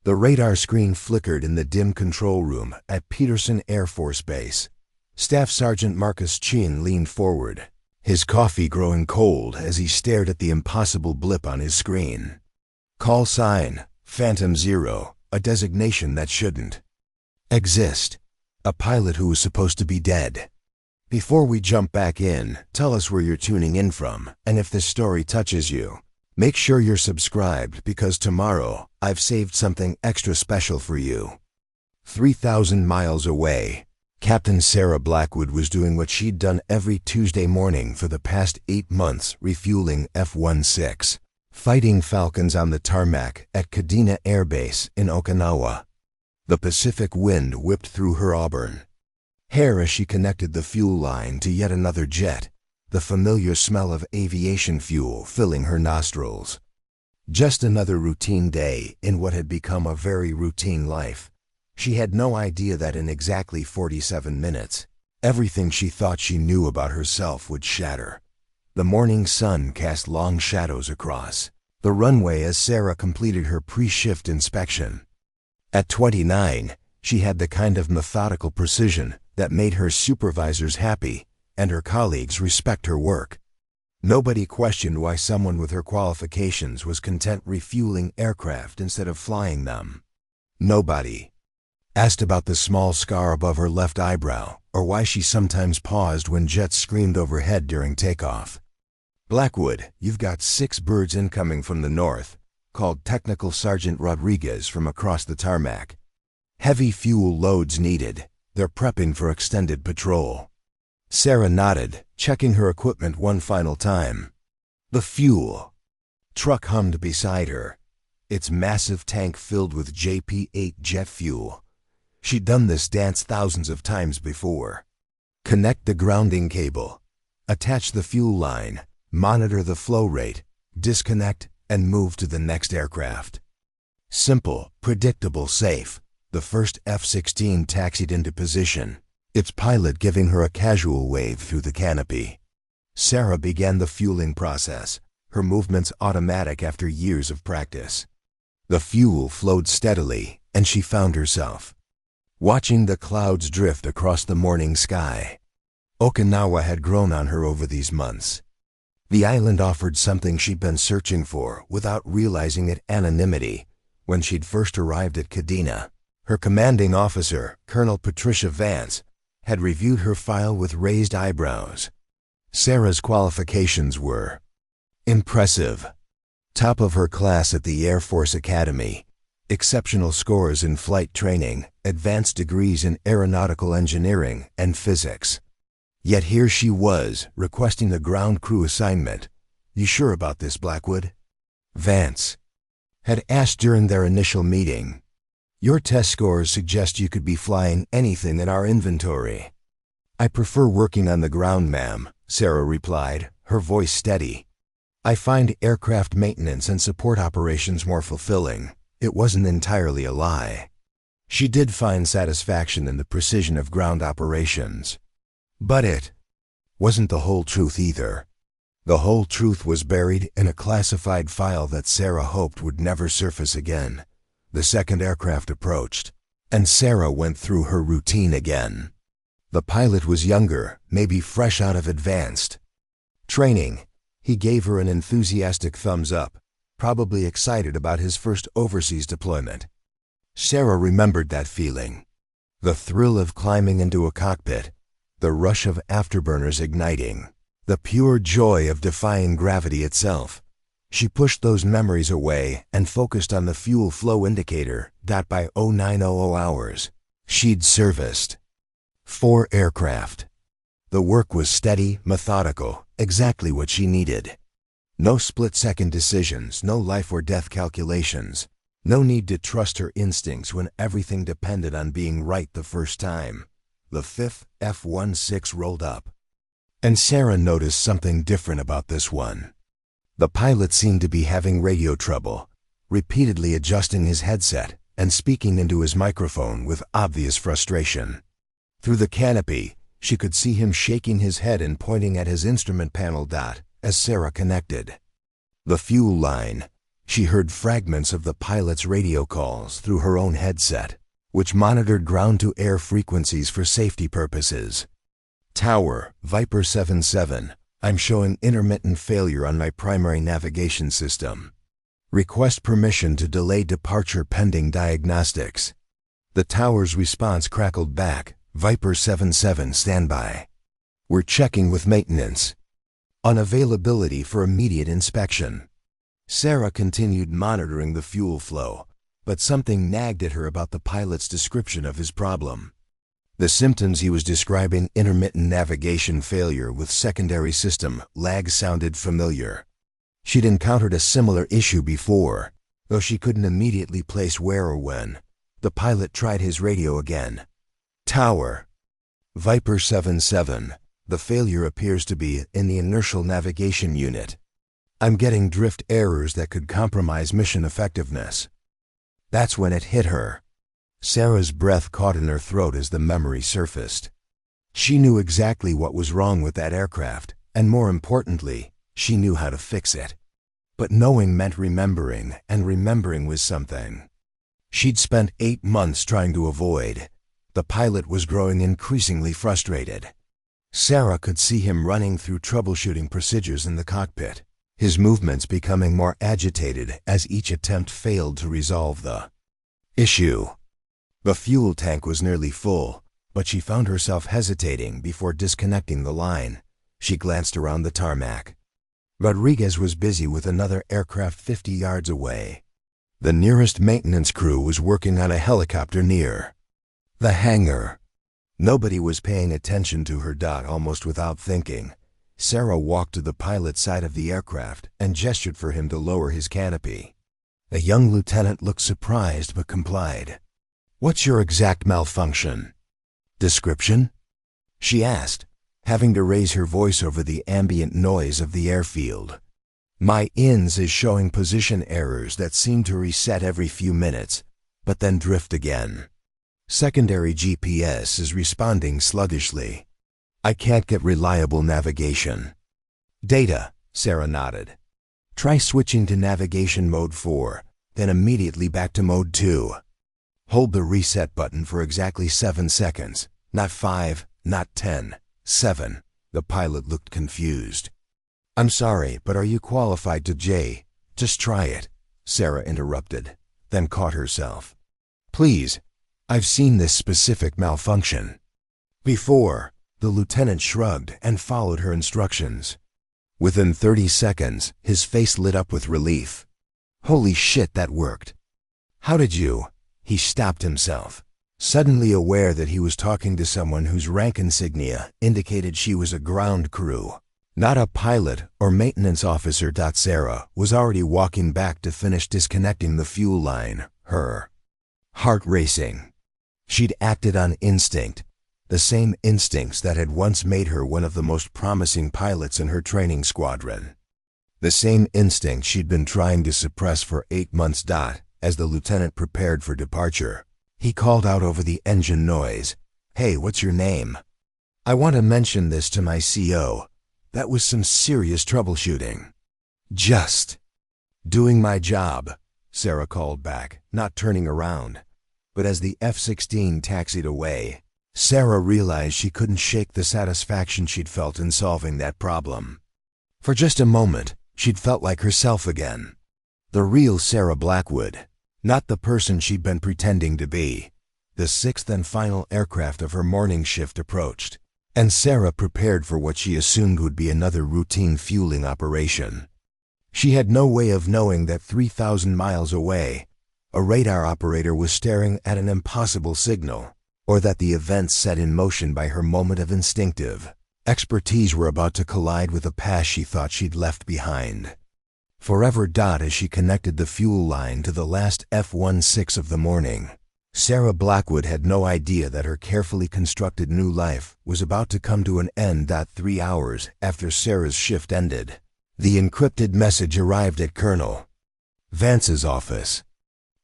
The radar screen flickered in the dim control room at Peterson Air Force Base. Staff Sergeant Marcus Chin leaned forward, his coffee growing cold as he stared at the impossible blip on his screen. Call sign, Phantom Zero, a designation that shouldn't exist. A pilot who was supposed to be dead. Before we jump back in, tell us where you're tuning in from, and if this story touches you, make sure you're subscribed because tomorrow I've saved something extra special for you. 3,000 miles away, Captain Sarah Blackwood was doing what she'd done every Tuesday morning for the past 8 months, refueling F-16, fighting Falcons on the tarmac at Kadena Air Base in Okinawa. The Pacific wind whipped through her auburn hair as she connected the fuel line to yet another jet, the familiar smell of aviation fuel filling her nostrils. Just another routine day in what had become a very routine life. She had no idea that in exactly 47 minutes, everything she thought she knew about herself would shatter. The morning sun cast long shadows across the runway as Sarah completed her pre-shift inspection. At 29, she had the kind of methodical precision that made her supervisors happy and her colleagues respect her work. Nobody questioned why someone with her qualifications was content refueling aircraft instead of flying them. Nobody asked about the small scar above her left eyebrow or why she sometimes paused when jets screamed overhead during takeoff. "Blackwood, you've got 6 birds incoming from the north," called Technical Sergeant Rodriguez from across the tarmac. "Heavy fuel loads needed. They're prepping for extended patrol." Sarah nodded, checking her equipment one final time. The fuel truck hummed beside her, its massive tank filled with JP-8 jet fuel. She'd done this dance thousands of times before. Connect the grounding cable, attach the fuel line, monitor the flow rate, disconnect, and move to the next aircraft. Simple, predictable, safe. The first F-16 taxied into position, its pilot giving her a casual wave through the canopy. Sarah began the fueling process, her movements automatic after years of practice. The fuel flowed steadily, and she found herself watching the clouds drift across the morning sky. Okinawa had grown on her over these months. The island offered something she'd been searching for without realizing it: anonymity. When she'd first arrived at Kadena, her commanding officer, Colonel Patricia Vance, had reviewed her file with raised eyebrows. Sarah's qualifications were impressive. Top of her class at the Air Force Academy, exceptional scores in flight training, advanced degrees in aeronautical engineering and physics. Yet here she was, requesting a ground crew assignment. "You sure about this, Blackwood?" Vance had asked during their initial meeting. "Your test scores suggest you could be flying anything in our inventory." "I prefer working on the ground, ma'am," Sarah replied, her voice steady. "I find aircraft maintenance and support operations more fulfilling." It wasn't entirely a lie. She did find satisfaction in the precision of ground operations. But it wasn't the whole truth either. The whole truth was buried in a classified file that Sarah hoped would never surface again. The second aircraft approached, and Sarah went through her routine again. The pilot was younger, maybe fresh out of advanced training. He gave her an enthusiastic thumbs up, probably excited about his first overseas deployment. Sarah remembered that feeling. The thrill of climbing into a cockpit, the rush of afterburners igniting, the pure joy of defying gravity itself. She pushed those memories away and focused on the fuel flow indicator that by 0900 hours, she'd serviced 4 aircraft. The work was steady, methodical, exactly what she needed. No split-second decisions, no life-or-death calculations. No need to trust her instincts when everything depended on being right the first time. The 5th F-16 rolled up, and Sarah noticed something different about this one. The pilot seemed to be having radio trouble, repeatedly adjusting his headset and speaking into his microphone with obvious frustration. Through the canopy, she could see him shaking his head and pointing at his instrument panel dot as Sarah connected. The fuel line, She heard fragments of the pilot's radio calls through her own headset, which monitored ground-to-air frequencies for safety purposes. Tower, Viper 77. I'm showing intermittent failure on my primary navigation system. Request permission to delay departure pending diagnostics. The tower's response crackled back. Viper 77 standby. We're checking with maintenance. Unavailability for immediate inspection. Sarah continued monitoring the fuel flow, but something nagged at her about the pilot's description of his problem. The symptoms he was describing, intermittent navigation failure with secondary system lag, sounded familiar. She'd encountered a similar issue before, though she couldn't immediately place where or when. The pilot tried his radio again. Tower, Viper 77. The failure appears to be in the inertial navigation unit. I'm getting drift errors that could compromise mission effectiveness. That's when it hit her. Sarah's breath caught in her throat as the memory surfaced. She knew exactly what was wrong with that aircraft, and more importantly, she knew how to fix it. But knowing meant remembering, and remembering was something she'd spent 8 months trying to avoid. The pilot was growing increasingly frustrated. Sarah could see him running through troubleshooting procedures in the cockpit, his movements becoming more agitated as each attempt failed to resolve the issue. The fuel tank was nearly full, but she found herself hesitating before disconnecting the line. She glanced around the tarmac. Rodriguez was busy with another aircraft 50 yards away. The nearest maintenance crew was working on a helicopter near the hangar. Nobody was paying attention to her. Almost without thinking, Sarah walked to the pilot's side of the aircraft and gestured for him to lower his canopy. A young lieutenant looked surprised but complied. What's your exact malfunction? Description? She asked, having to raise her voice over the ambient noise of the airfield. My INS is showing position errors that seem to reset every few minutes, but then drift again. Secondary GPS is responding sluggishly. I can't get reliable navigation. Data, Sarah nodded. Try switching to navigation mode 4, then immediately back to mode 2. Hold the reset button for exactly 7 seconds, not 5, not 10, 7. The pilot looked confused. I'm sorry, but are you qualified to Just try it, Sarah interrupted, then caught herself. Please, I've seen this specific malfunction before. The lieutenant shrugged and followed her instructions. Within 30 seconds, his face lit up with relief. Holy shit, that worked. How did you? He stopped himself, suddenly aware that he was talking to someone whose rank insignia indicated she was a ground crew, not a pilot or maintenance officer. Sarah was already walking back to finish disconnecting the fuel line, her heart racing. She'd acted on instinct, the same instincts that had once made her one of the most promising pilots in her training squadron. The same instinct she'd been trying to suppress for 8 months. As the lieutenant prepared for departure, he called out over the engine noise, Hey, what's your name? I want to mention this to my CO. That was some serious troubleshooting. Just doing my job, Sarah called back, not turning around. But as the F-16 taxied away, Sarah realized she couldn't shake the satisfaction she'd felt in solving that problem. For just a moment, she'd felt like herself again. The real Sarah Blackwood, not the person she'd been pretending to be. The 6th and final aircraft of her morning shift approached, and Sarah prepared for what she assumed would be another routine fueling operation. She had no way of knowing that 3,000 miles away, a radar operator was staring at an impossible signal, or that the events set in motion by her moment of instinctive expertise were about to collide with a past she thought she'd left behind. Forever. As she connected the fuel line to the last F-16 of the morning, Sarah Blackwood had no idea that her carefully constructed new life was about to come to an end. 3 hours after Sarah's shift ended, the encrypted message arrived at Colonel Vance's office.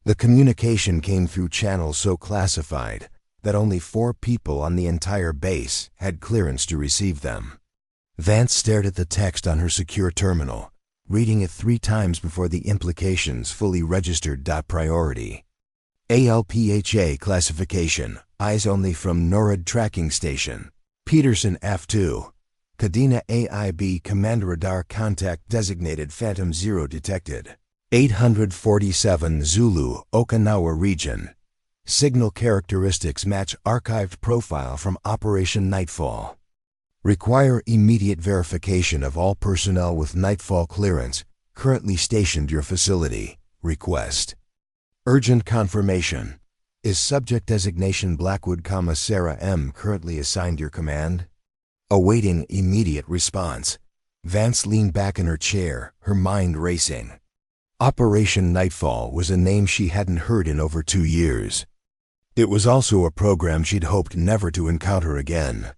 The communication came through channels so classified that only 4 people on the entire base had clearance to receive them. Vance stared at the text on her secure terminal, reading it 3 times before the implications fully registered. Priority. ALPHA classification, eyes only from NORAD tracking station. Peterson F2. Kadena AIB command radar contact designated Phantom 0 detected. 847 Zulu, Okinawa region. Signal characteristics match archived profile from Operation Nightfall. Require immediate verification of all personnel with Nightfall clearance currently stationed your facility. Request. Urgent confirmation. Is subject designation Blackwood, Sarah M. currently assigned your command? Awaiting immediate response. Vance leaned back in her chair, her mind racing. Operation Nightfall was a name she hadn't heard in over 2 years. It was also a program she'd hoped never to encounter again.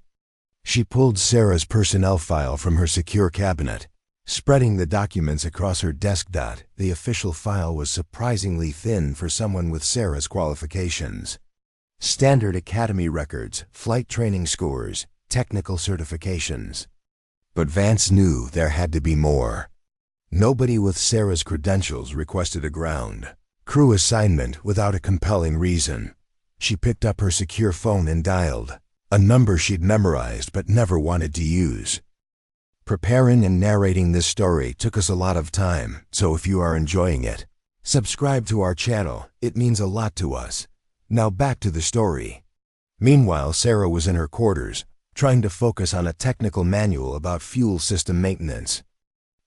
She pulled Sarah's personnel file from her secure cabinet, spreading the documents across her desk. The official file was surprisingly thin for someone with Sarah's qualifications. Standard academy records, flight training scores, technical certifications. But Vance knew there had to be more. Nobody with Sarah's credentials requested a ground crew assignment without a compelling reason. She picked up her secure phone and dialed a number she'd memorized but never wanted to use. Preparing and narrating this story took us a lot of time, so if you are enjoying it, subscribe to our channel. It means a lot to us. Now back to the story. Meanwhile, Sarah was in her quarters, trying to focus on a technical manual about fuel system maintenance.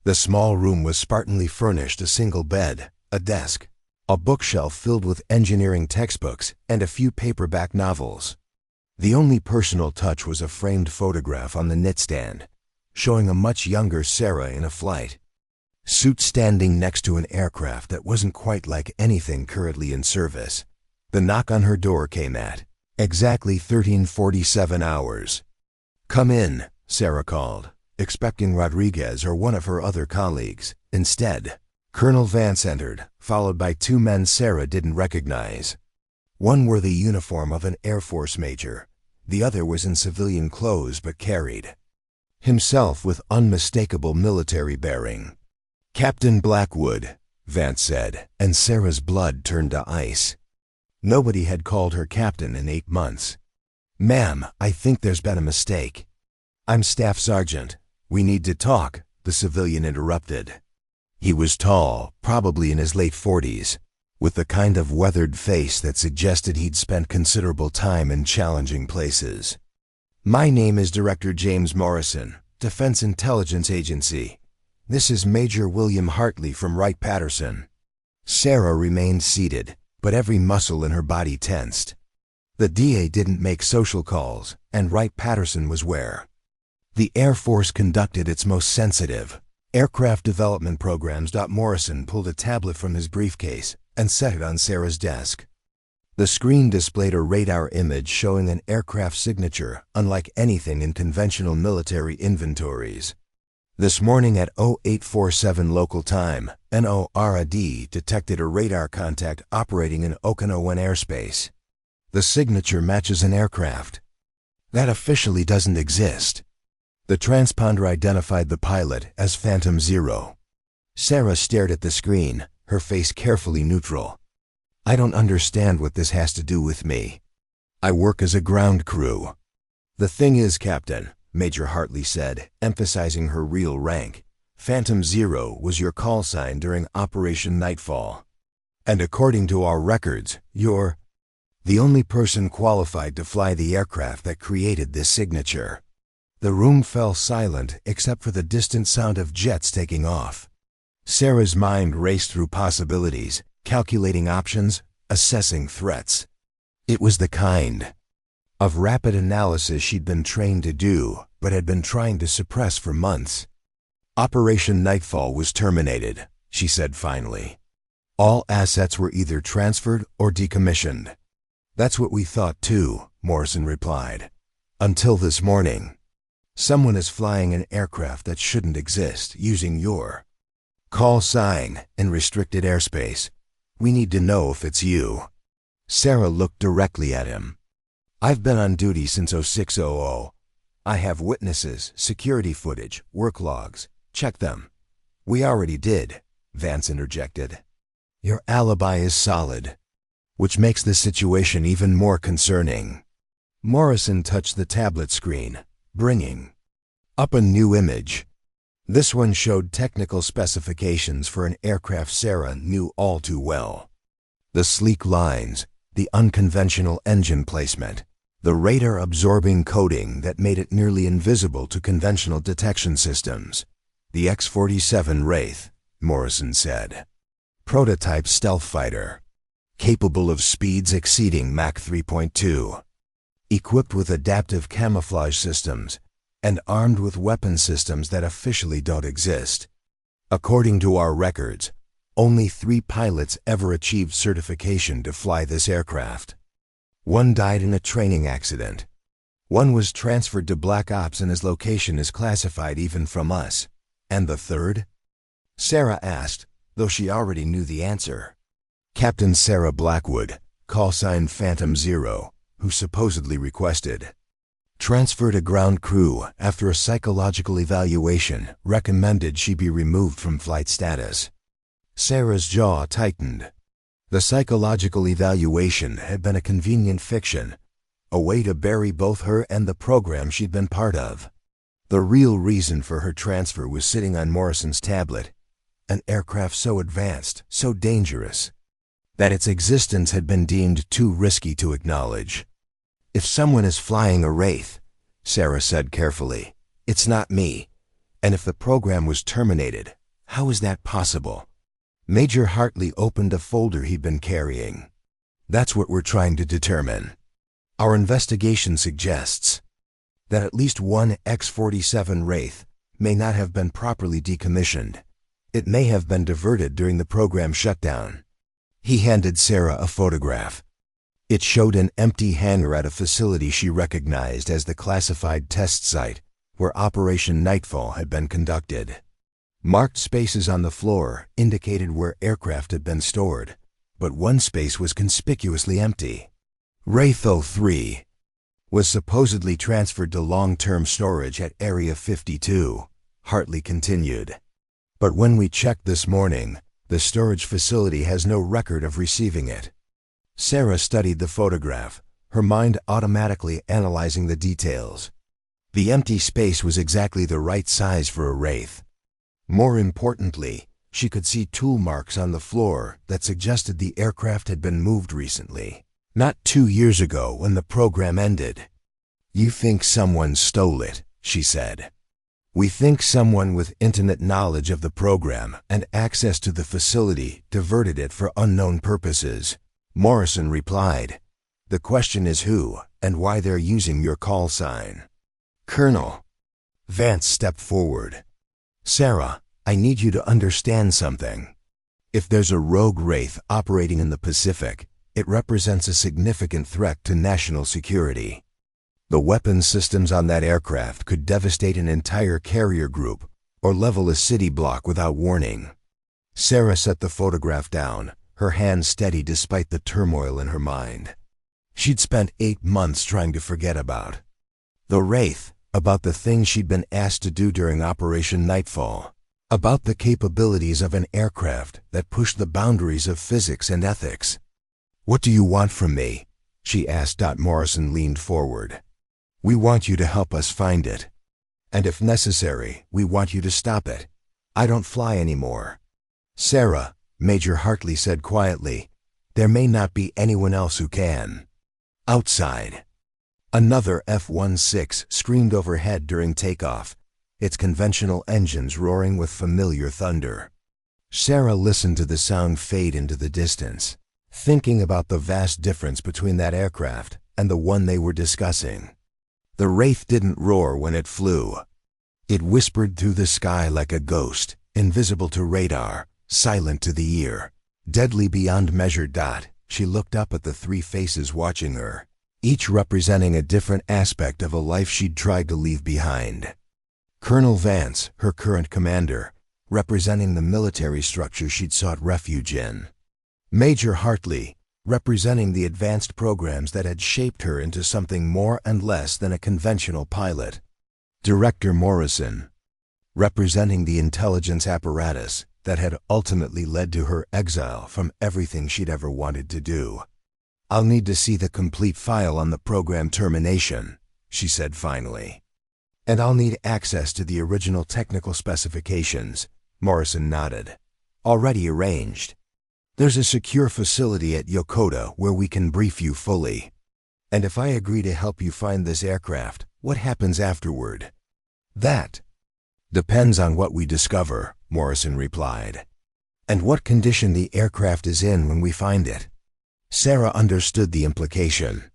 The small room was spartanly furnished: a single bed, a desk, a bookshelf filled with engineering textbooks, and a few paperback novels. The only personal touch was a framed photograph on the nightstand, showing a much younger Sarah in a flight suit standing next to an aircraft that wasn't quite like anything currently in service. The knock on her door came at exactly 13:47 hours. "Come in," Sarah called, expecting Rodriguez or one of her other colleagues. Instead, Colonel Vance entered, followed by 2 men Sarah didn't recognize. One wore the uniform of an Air Force major. The other was in civilian clothes but carried himself with unmistakable military bearing. "Captain Blackwood," Vance said, and Sarah's blood turned to ice. Nobody had called her captain in 8 months. "Ma'am, I think there's been a mistake." "I'm Staff Sergeant. We need to talk," the civilian interrupted. He was tall, probably in his late 40s, with the kind of weathered face that suggested he'd spent considerable time in challenging places. "My name is Director James Morrison, Defense Intelligence Agency. This is Major William Hartley from Wright-Patterson." Sarah remained seated, but every muscle in her body tensed. The DA didn't make social calls, and Wright-Patterson was where the Air Force conducted its most sensitive aircraft development programs. Morrison pulled a tablet from his briefcase and set it on Sarah's desk. The screen displayed a radar image showing an aircraft signature unlike anything in conventional military inventories. This morning at 0847 local time, NORAD detected a radar contact operating in Okinawan airspace. The signature matches an aircraft that officially doesn't exist. The transponder identified the pilot as Phantom 0. Sarah stared at the screen, her face carefully neutral. "I don't understand what this has to do with me. I work as a ground crew." "The thing is, Captain," Major Hartley said, emphasizing her real rank, "Phantom 0 was your call sign during Operation Nightfall. And according to our records, you're the only person qualified to fly the aircraft that created this signature." The room fell silent except for the distant sound of jets taking off. Sarah's mind raced through possibilities, calculating options, assessing threats. It was the kind of rapid analysis she'd been trained to do, but had been trying to suppress for months. "Operation Nightfall was terminated," she said finally. "All assets were either transferred or decommissioned." "That's what we thought too," Morrison replied. "Until this morning. Someone is flying an aircraft that shouldn't exist using your call sign in restricted airspace. We need to know if it's you." Sarah looked directly at him. "I've been on duty since 0600. I have witnesses, security footage, work logs. Check them. We already did, Vance interjected. Your alibi is solid, which makes the situation even more concerning. Morrison touched the tablet screen, bringing up a new image. This one showed technical specifications for an aircraft Sarah knew all too well. The sleek lines, the unconventional engine placement, the radar-absorbing coating that made it nearly invisible to conventional detection systems. The X-47 Wraith, Morrison said. Prototype stealth fighter, capable of speeds exceeding Mach 3.2, equipped with adaptive camouflage systems, and armed with weapon systems that officially don't exist. According to our records, only 3 pilots ever achieved certification to fly this aircraft. 1 died in a training accident. 1 was transferred to Black Ops and his location is classified even from us. And the 3rd? Sarah asked, though she already knew the answer. Captain Sarah Blackwood, callsign Phantom Zero, who supposedly requested transfer to ground crew after a psychological evaluation recommended she be removed from flight status. Sarah's jaw tightened. The psychological evaluation had been a convenient fiction, a way to bury both her and the program she'd been part of. The real reason for her transfer was sitting on Morrison's tablet, an aircraft so advanced, so dangerous, that its existence had been deemed too risky to acknowledge. If someone is flying a Wraith, Sarah said carefully, it's not me. And if the program was terminated, how is that possible? Major Hartley opened a folder he'd been carrying. That's what we're trying to determine. Our investigation suggests that at least 1 X-47 Wraith may not have been properly decommissioned. It may have been diverted during the program shutdown. He handed Sarah a photograph. It showed an empty hangar at a facility she recognized as the classified test site where Operation Nightfall had been conducted. Marked spaces on the floor indicated where aircraft had been stored, but 1 space was conspicuously empty. Wraith 03 was supposedly transferred to long-term storage at Area 52, Hartley continued. But when we checked this morning, the storage facility has no record of receiving it. Sarah studied the photograph, her mind automatically analyzing the details. The empty space was exactly the right size for a Wraith. More importantly, she could see tool marks on the floor that suggested the aircraft had been moved recently, not 2 years ago when the program ended. You think someone stole it, she said. We think someone with intimate knowledge of the program and access to the facility diverted it for unknown purposes, Morrison replied. The question is who and why they're using your call sign. Colonel. Vance stepped forward. Sarah, I need you to understand something. If there's a rogue Wraith operating in the Pacific, it represents a significant threat to national security. The weapons systems on that aircraft could devastate an entire carrier group or level a city block without warning. Sarah set the photograph down, her hand steady despite the turmoil in her mind. She'd spent 8 months trying to forget about the Wraith, about the things she'd been asked to do during Operation Nightfall, about the capabilities of an aircraft that pushed the boundaries of physics and ethics. What do you want from me? She asked. Morrison leaned forward. We want you to help us find it. And if necessary, we want you to stop it. I don't fly anymore. Sarah, Major Hartley said quietly, there may not be anyone else who can. Outside. Another F-16 screamed overhead during takeoff, its conventional engines roaring with familiar thunder. Sarah listened to the sound fade into the distance, thinking about the vast difference between that aircraft and the one they were discussing. The Wraith didn't roar when it flew. It whispered through the sky like a ghost, invisible to radar, silent to the ear, deadly beyond measure. She looked up at the 3 faces watching her, each representing a different aspect of a life she'd tried to leave behind. Colonel Vance, her current commander, representing the military structure she'd sought refuge in. Major Hartley, representing the advanced programs that had shaped her into something more and less than a conventional pilot. Director Morrison, representing the intelligence apparatus that had ultimately led to her exile from everything she'd ever wanted to do. "I'll need to see the complete file on the program termination," she said finally. "And I'll need access to the original technical specifications," Morrison nodded. "Already arranged. There's a secure facility at Yokota where we can brief you fully. And if I agree to help you find this aircraft, what happens afterward?" "That depends on what we discover," Morrison replied. "And what condition the aircraft is in when we find it." Sarah understood the implication.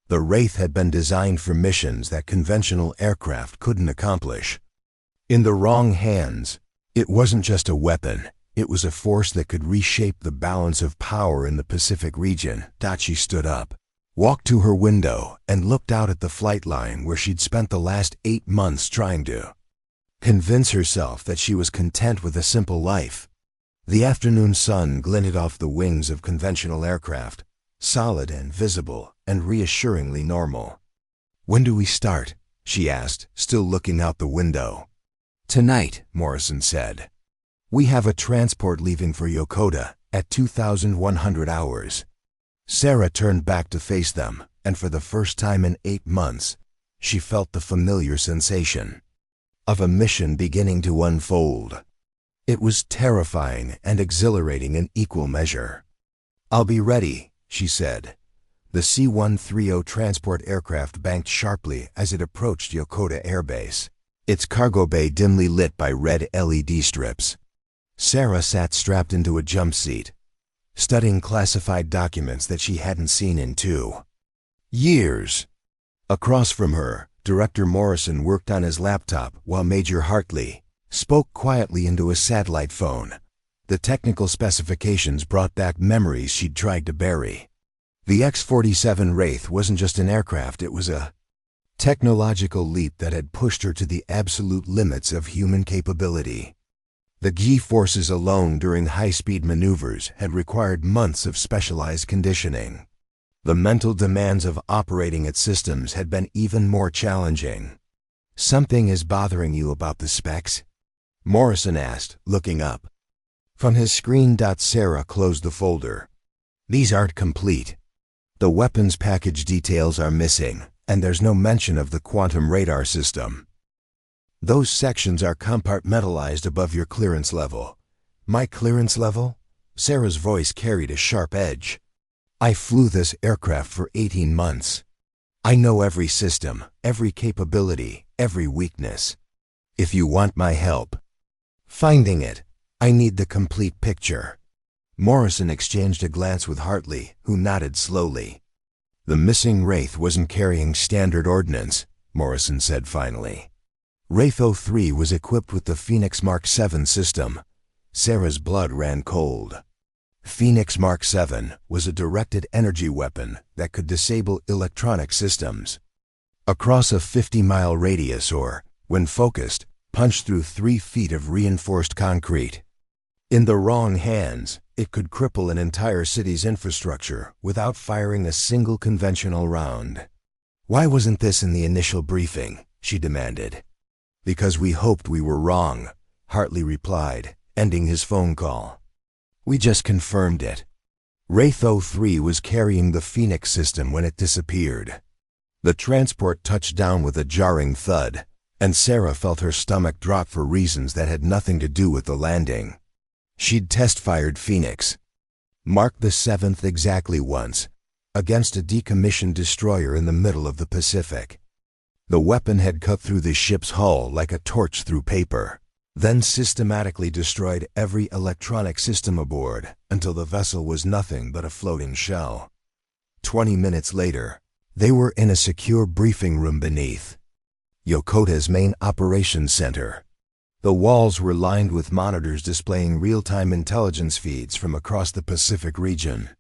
The Wraith had been designed for missions that conventional aircraft couldn't accomplish. In the wrong hands, it wasn't just a weapon, it was a force that could reshape the balance of power in the Pacific region. Dachi stood up, walked to her window, and looked out at the flight line where she'd spent the last 8 months trying to convince herself that she was content with a simple life. The afternoon sun glinted off the wings of conventional aircraft, solid and visible and reassuringly normal. "When do we start?" she asked, still looking out the window. "Tonight," Morrison said. "We have a transport leaving for Yokota at 2100 hours. Sarah turned back to face them, and for the first time in 8 months, she felt the familiar sensation of a mission beginning to unfold. It was terrifying and exhilarating in equal measure. "I'll be ready," she said. The C-130 transport aircraft banked sharply as it approached Yokota Air Base, its cargo bay dimly lit by red LED strips. Sarah sat strapped into a jump seat, studying classified documents that she hadn't seen in 2 years. Across from her, Director Morrison worked on his laptop while Major Hartley spoke quietly into a satellite phone. The technical specifications brought back memories she'd tried to bury. The X-47 Wraith wasn't just an aircraft, it was a technological leap that had pushed her to the absolute limits of human capability. The G-forces alone during high-speed maneuvers had required months of specialized conditioning. The mental demands of operating its systems had been even more challenging. "Something is bothering you about the specs?" Morrison asked, looking up. From his screen, Sarah closed the folder. "These aren't complete. The weapons package details are missing, and there's no mention of the quantum radar system. Those sections are compartmentalized above your clearance level." "My clearance level?" Sarah's voice carried a sharp edge. "I flew this aircraft for 18 months. I know every system, every capability, every weakness. If you want my help finding it, I need the complete picture." Morrison exchanged a glance with Hartley, who nodded slowly. "The missing Wraith wasn't carrying standard ordnance," Morrison said finally. Wraith 03 was equipped with the Phoenix Mark 7 system. Sarah's blood ran cold. Phoenix Mark 7 was a directed energy weapon that could disable electronic systems. Across a 50-mile radius or, when focused, punch through 3 feet of reinforced concrete. In the wrong hands, it could cripple an entire city's infrastructure without firing a single conventional round. "Why wasn't this in the initial briefing?" she demanded. "Because we hoped we were wrong," Hartley replied, ending his phone call. "We just confirmed it. Wraith 03 was carrying the Phoenix system when it disappeared." The transport touched down with a jarring thud, and Sarah felt her stomach drop for reasons that had nothing to do with the landing. She'd test-fired Phoenix Mark the 7th exactly once, against a decommissioned destroyer in the middle of the Pacific. The weapon had cut through the ship's hull like a torch through paper, then systematically destroyed every electronic system aboard until the vessel was nothing but a floating shell. 20 minutes later, they were in a secure briefing room beneath Yokota's main operations center. The walls were lined with monitors displaying real-time intelligence feeds from across the Pacific region.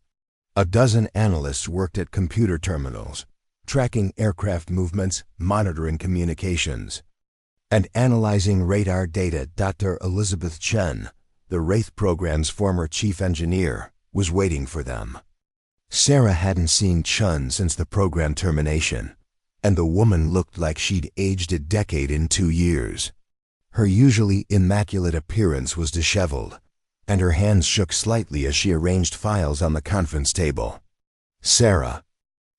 A dozen analysts worked at computer terminals, tracking aircraft movements, monitoring communications, and analyzing radar data. Dr. Elizabeth Chen, the Wraith program's former chief engineer, was waiting for them. Sarah hadn't seen Chen since the program termination, and the woman looked like she'd aged a decade in 2 years. Her usually immaculate appearance was disheveled, and her hands shook slightly as she arranged files on the conference table. "Sarah,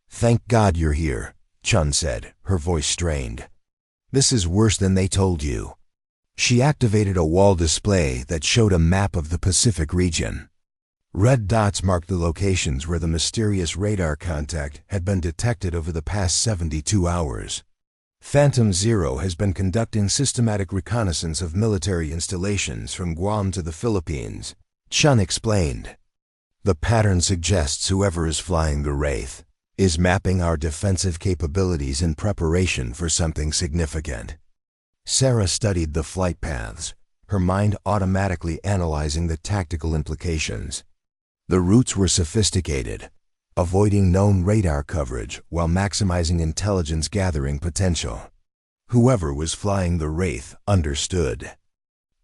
thank God you're here," Chun said, her voice strained. "This is worse than they told you." She activated a wall display that showed a map of the Pacific region. Red dots marked the locations where the mysterious radar contact had been detected over the past 72 hours. Phantom Zero has been conducting systematic reconnaissance of military installations from Guam to the Philippines, Chun explained. "The pattern suggests whoever is flying the Wraith is mapping our defensive capabilities in preparation for something significant." Sarah studied the flight paths, her mind automatically analyzing the tactical implications. The routes were sophisticated, avoiding known radar coverage while maximizing intelligence gathering potential. Whoever was flying the Wraith understood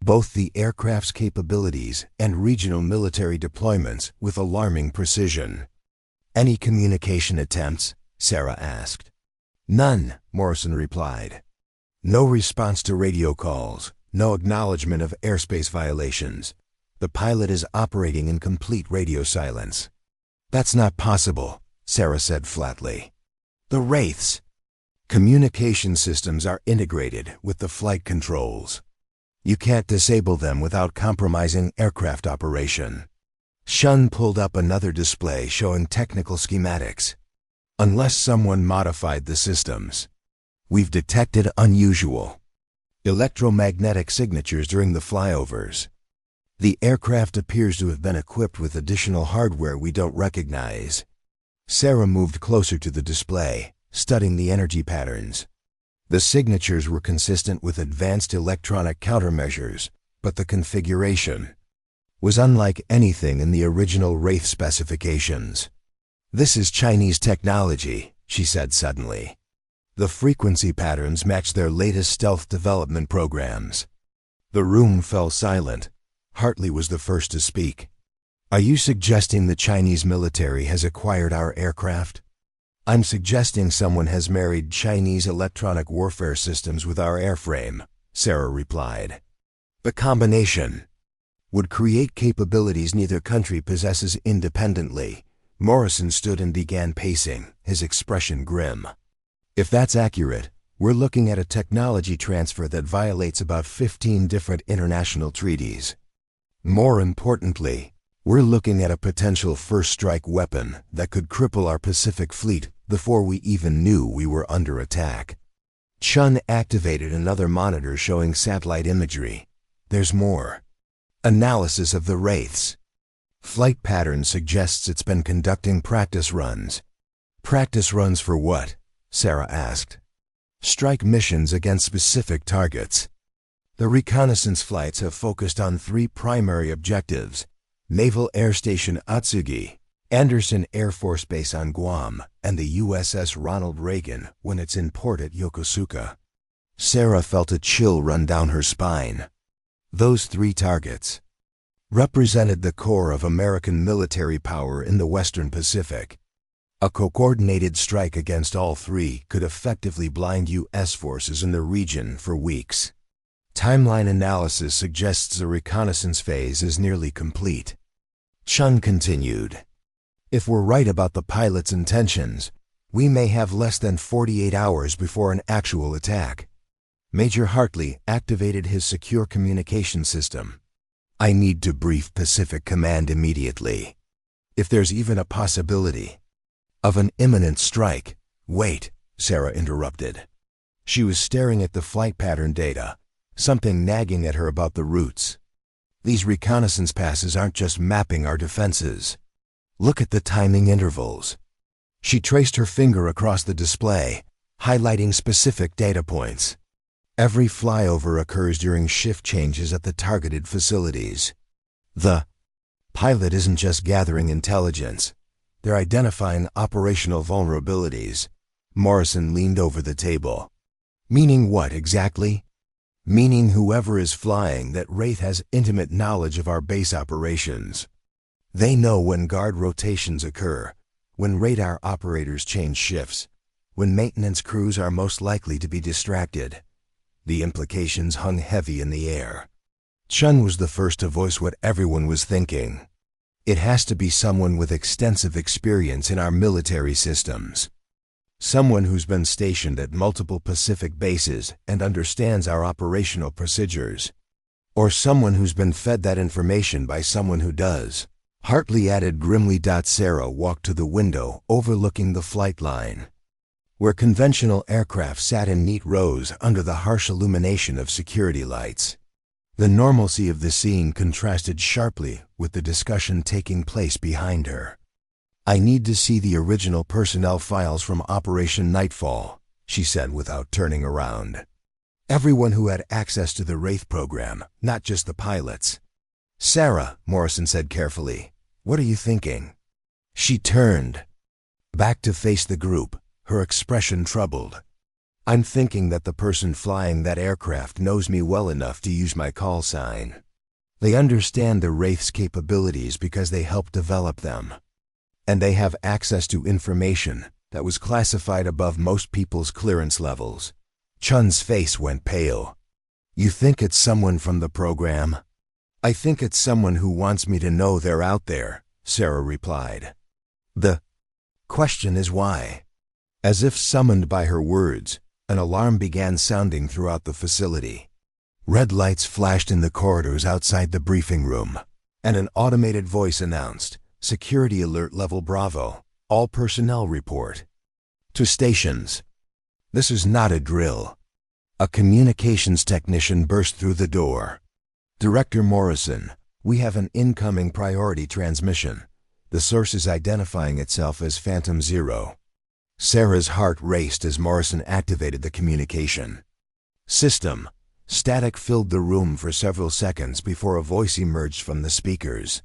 both the aircraft's capabilities and regional military deployments with alarming precision. "Any communication attempts?" Sarah asked. "None," Morrison replied. "No response to radio calls, no acknowledgement of airspace violations. The pilot is operating in complete radio silence." "That's not possible," Sarah said flatly. "The Wraiths' communication systems are integrated with the flight controls. You can't disable them without compromising aircraft operation." Chun pulled up another display showing technical schematics. "Unless someone modified the systems. We've detected unusual electromagnetic signatures during the flyovers. The aircraft appears to have been equipped with additional hardware we don't recognize." Sarah moved closer to the display, studying the energy patterns. The signatures were consistent with advanced electronic countermeasures, but the configuration was unlike anything in the original Wraith specifications. "This is Chinese technology," she said suddenly. The frequency patterns match their latest stealth development programs. The room fell silent. Hartley was the first to speak. "Are you suggesting the Chinese military has acquired our aircraft?" "I'm suggesting someone has married Chinese electronic warfare systems with our airframe," Sarah replied. "The combination would create capabilities neither country possesses independently." Morrison stood and began pacing, his expression grim. "If that's accurate, we're looking at a technology transfer that violates about 15 different international treaties. More importantly, we're looking at a potential first-strike weapon that could cripple our Pacific Fleet before we even knew we were under attack." Chun activated another monitor showing satellite imagery. "There's more. Analysis of the Wraiths. Flight pattern suggests it's been conducting practice runs." "Practice runs for what?" Sarah asked. "Strike missions against specific targets. The reconnaissance flights have focused on 3 primary objectives: Naval Air Station Atsugi, Andersen Air Force Base on Guam, and the USS Ronald Reagan when it's in port at Yokosuka." Sarah felt a chill run down her spine. Those 3 targets represented the core of American military power in the Western Pacific. A coordinated strike against all 3 could effectively blind U.S. forces in the region for weeks. Timeline analysis suggests the reconnaissance phase is nearly complete. Chun continued. "If we're right about the pilot's intentions, we may have less than 48 hours before an actual attack." Major Hartley activated his secure communication system. "I need to brief Pacific Command immediately. If there's even a possibility of an imminent strike." "Wait," Sarah interrupted. She was staring at the flight pattern data, something nagging at her about the routes. "These reconnaissance passes aren't just mapping our defenses. Look at the timing intervals." She traced her finger across the display, highlighting specific data points. Every flyover occurs during shift changes at the targeted facilities. The pilot isn't just gathering intelligence. They're identifying operational vulnerabilities. Morrison leaned over the table. "Meaning what exactly?" "Meaning whoever is flying that Wraith has intimate knowledge of our base operations. They know when guard rotations occur, when radar operators change shifts, when maintenance crews are most likely to be distracted. The implications hung heavy in the air. Chun was the first to voice what everyone was thinking. It has to be someone with extensive experience in our military systems. Someone who's been stationed at multiple Pacific bases and understands our operational procedures. Or someone who's been fed that information by someone who does. Hartley added grimly. Sarah walked to the window overlooking the flight line, where conventional aircraft sat in neat rows under the harsh illumination of security lights. The normalcy of the scene contrasted sharply with the discussion taking place behind her. "I need to see the original personnel files from Operation Nightfall," she said without turning around. "Everyone who had access to the Wraith program, not just the pilots." "Sarah," Morrison said carefully, "what are you thinking?" She turned back to face the group, her expression troubled. "I'm thinking that the person flying that aircraft knows me well enough to use my call sign. They understand the Wraith's capabilities because they helped develop them. And they have access to information that was classified above most people's clearance levels." Chun's face went pale. "You think it's someone from the program?" "I think it's someone who wants me to know they're out there," Sarah replied. "The question is why?" As if summoned by her words, an alarm began sounding throughout the facility. Red lights flashed in the corridors outside the briefing room, and an automated voice announced, "Security alert level Bravo. All personnel report to stations." This is not a drill. A communications technician burst through the door. "Director Morrison, we have an incoming priority transmission. The source is identifying itself as Phantom Zero." Sarah's heart raced as Morrison activated the communication system. Static filled the room for several seconds before a voice emerged from the speakers.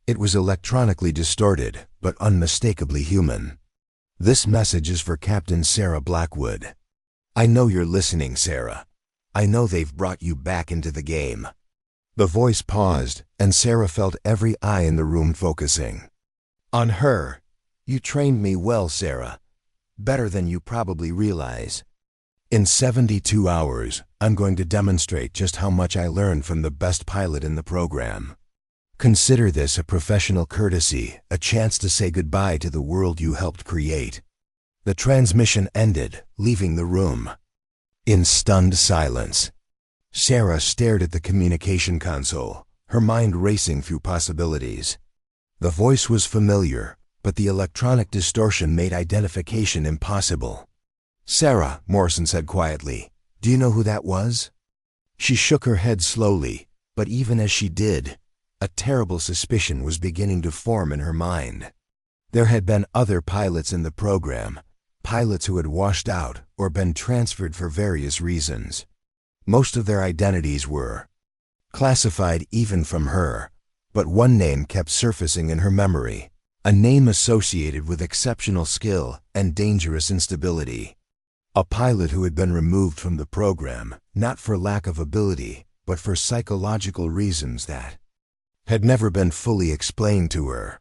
It was electronically distorted, but unmistakably human. "This message is for Captain Sarah Blackwood. I know you're listening, Sarah. I know they've brought you back into the game." The voice paused, and Sarah felt every eye in the room focusing on her. "You trained me well, Sarah. Better than you probably realize. In 72 hours, I'm going to demonstrate just how much I learned from the best pilot in the program. Consider this a professional courtesy, a chance to say goodbye to the world you helped create." The transmission ended, leaving the room. In stunned silence, Sarah stared at the communication console, her mind racing through possibilities. The voice was familiar, but the electronic distortion made identification impossible. "Sarah," Morrison said quietly, "do you know who that was?" She shook her head slowly, but even as she did, a terrible suspicion was beginning to form in her mind. There had been other pilots in the program, pilots who had washed out or been transferred for various reasons. Most of their identities were classified even from her, but one name kept surfacing in her memory. A name associated with exceptional skill and dangerous instability. A pilot who had been removed from the program, not for lack of ability, but for psychological reasons that had never been fully explained to her.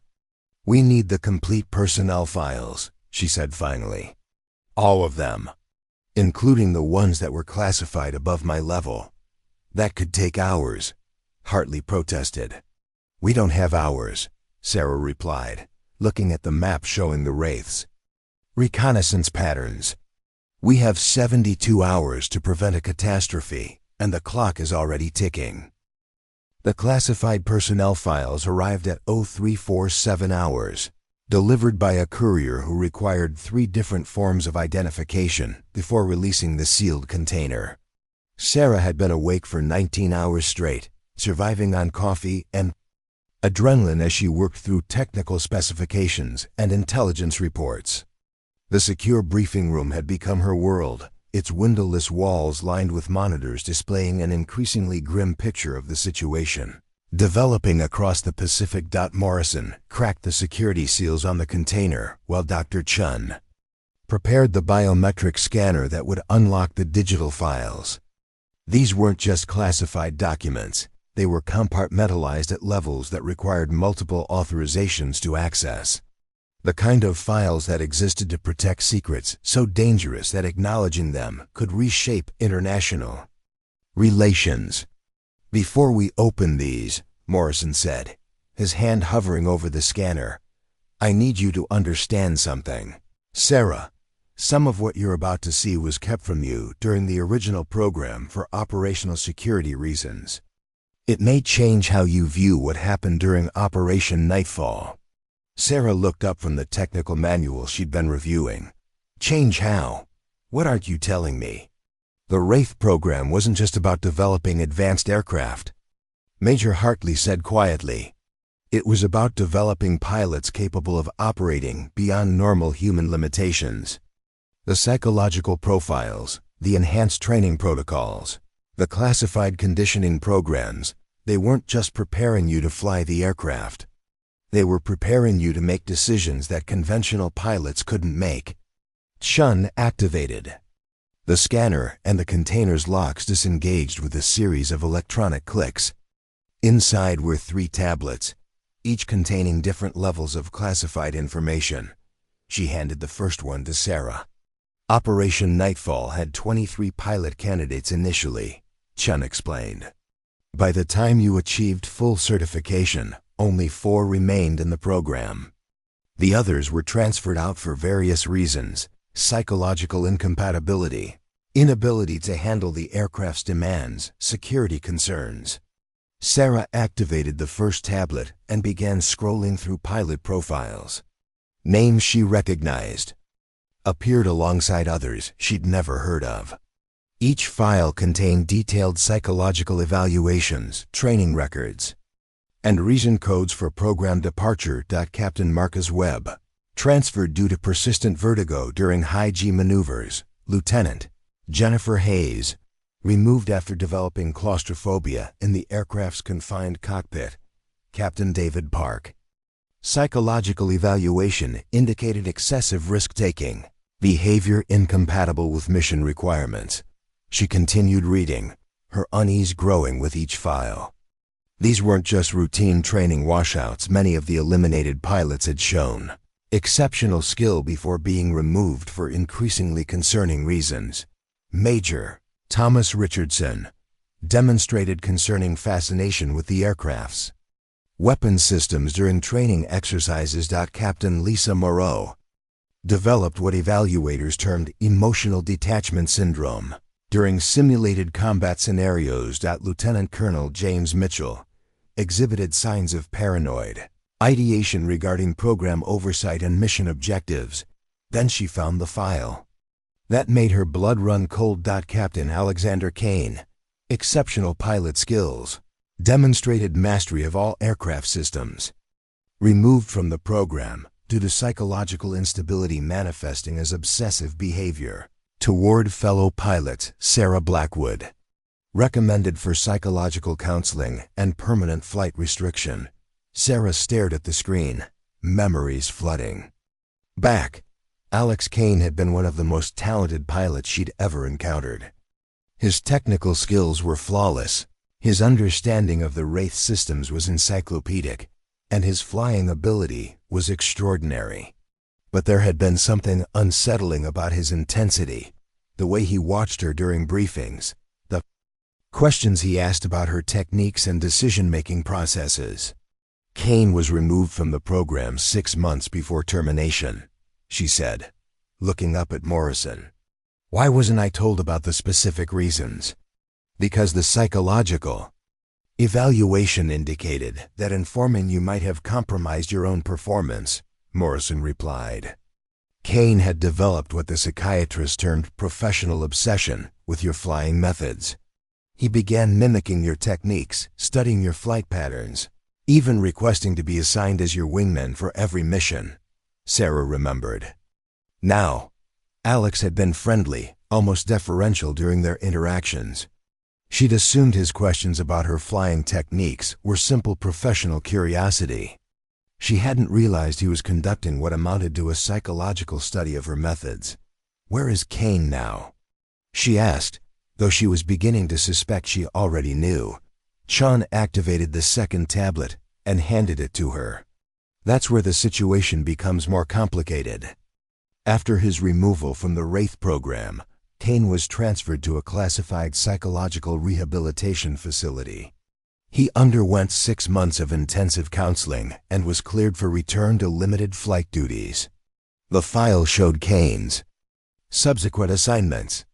"We need the complete personnel files," she said finally. "All of them, including the ones that were classified above my level." "That could take hours," Hartley protested. "We don't have hours," Sarah replied, looking at the map showing the Wraiths' reconnaissance patterns. "We have 72 hours to prevent a catastrophe, and the clock is already ticking." The classified personnel files arrived at 0347 hours, delivered by a courier who required 3 different forms of identification before releasing the sealed container. Sarah had been awake for 19 hours straight, surviving on coffee and adrenaline as she worked through technical specifications and intelligence reports. The secure briefing room had become her world, its windowless walls lined with monitors displaying an increasingly grim picture of the situation developing across the Pacific. Morrison cracked the security seals on the container while Dr. Chun prepared the biometric scanner that would unlock the digital files. These weren't just classified documents. They were compartmentalized at levels that required multiple authorizations to access. The kind of files that existed to protect secrets so dangerous that acknowledging them could reshape international Relations. Before we open these, Morrison said, his hand hovering over the scanner, I need you to understand something. Sarah, some of what you're about to see was kept from you during the original program for operational security reasons. It may change how you view what happened during Operation Nightfall. Sarah looked up from the technical manual she'd been reviewing. Change how? What aren't you telling me? The Wraith program wasn't just about developing advanced aircraft. Major Hartley said quietly. It was about developing pilots capable of operating beyond normal human limitations. The psychological profiles, the enhanced training protocols, the classified conditioning programs, they weren't just preparing you to fly the aircraft. They were preparing you to make decisions that conventional pilots couldn't make. Chun activated. The scanner and the container's locks disengaged with a series of electronic clicks. Inside were 3 tablets, each containing different levels of classified information. She handed the first one to Sarah. Operation Nightfall had 23 pilot candidates initially, Chun explained. By the time you achieved full certification, only 4 remained in the program. The others were transferred out for various reasons: psychological incompatibility, inability to handle the aircraft's demands, security concerns. Sarah activated the first tablet and began scrolling through pilot profiles. Names she recognized appeared alongside others she'd never heard of. Each file contained detailed psychological evaluations, training records, and reason codes for program departure. Captain Marcus Webb, transferred due to persistent vertigo during high-G maneuvers. Lieutenant Jennifer Hayes, removed after developing claustrophobia in the aircraft's confined cockpit. Captain David Park. Psychological evaluation indicated excessive risk-taking, behavior incompatible with mission requirements. She continued reading, her unease growing with each file. These weren't just routine training washouts many of the eliminated pilots had shown. Exceptional skill before being removed for increasingly concerning reasons. Major Thomas Richardson demonstrated concerning fascination with the aircrafts. Weapons systems during training exercises. Captain Lisa Moreau developed what evaluators termed emotional detachment syndrome during simulated combat scenarios. Lieutenant Colonel James Mitchell exhibited signs of paranoid ideation regarding program oversight and mission objectives. Then she found the file. That made her blood run cold. Captain Alexander Kane, exceptional pilot skills, demonstrated mastery of all aircraft systems. Removed from the program due to psychological instability manifesting as obsessive behavior toward fellow pilot Sarah Blackwood. Recommended for psychological counseling and permanent flight restriction. Sarah stared at the screen, memories flooding back. Alex Kane had been one of the most talented pilots she'd ever encountered. His technical skills were flawless, his understanding of the Wraith systems was encyclopedic, and his flying ability was extraordinary. But there had been something unsettling about his intensity, the way he watched her during briefings, the questions he asked about her techniques and decision-making processes. Kane was removed from the program 6 months before termination, she said, looking up at Morrison. Why wasn't I told about the specific reasons? Because the psychological evaluation indicated that informing you might have compromised your own performance, Morrison replied. Kane had developed what the psychiatrist termed professional obsession with your flying methods. He began mimicking your techniques, studying your flight patterns, even requesting to be assigned as your wingman for every mission, Sarah remembered. Now, Alex had been friendly, almost deferential during their interactions. She'd assumed his questions about her flying techniques were simple professional curiosity. She hadn't realized he was conducting what amounted to a psychological study of her methods. Where is Kane now? She asked, though she was beginning to suspect she already knew. Chun activated the second tablet and handed it to her. That's where the situation becomes more complicated. After his removal from the Wraith program, Kane was transferred to a classified psychological rehabilitation facility. He underwent 6 months of intensive counseling and was cleared for return to limited flight duties. The file showed Kane's subsequent assignments.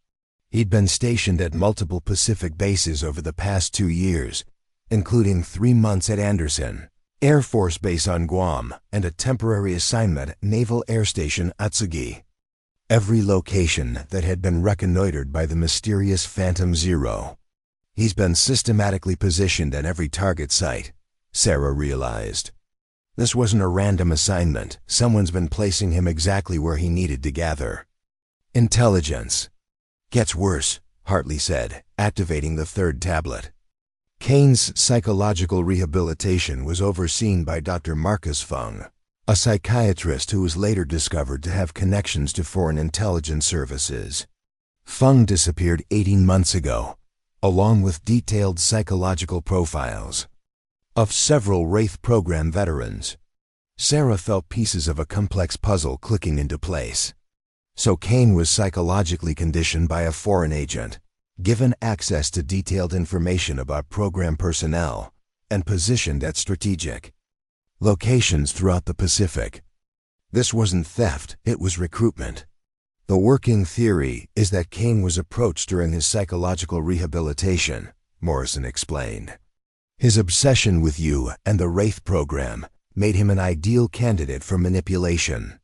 He'd been stationed at multiple Pacific bases over the past 2 years, including 3 months at Andersen Air Force Base on Guam and a temporary assignment at Naval Air Station Atsugi. Every location that had been reconnoitered by the mysterious Phantom Zero. He's been systematically positioned at every target site, Sarah realized. This wasn't a random assignment. Someone's been placing him exactly where he needed to gather intelligence. Gets worse, Hartley said, activating the third tablet. Kane's psychological rehabilitation was overseen by Dr. Marcus Fung, a psychiatrist who was later discovered to have connections to foreign intelligence services. Fung disappeared 18 months ago, along with detailed psychological profiles of several Wraith program veterans. Sarah felt pieces of a complex puzzle clicking into place. So Kane was psychologically conditioned by a foreign agent, given access to detailed information about program personnel, and positioned at strategic locations throughout the Pacific. This wasn't theft, it was recruitment. The working theory is that Kane was approached during his psychological rehabilitation, Morrison explained. His obsession with you and the Wraith program made him an ideal candidate for manipulation.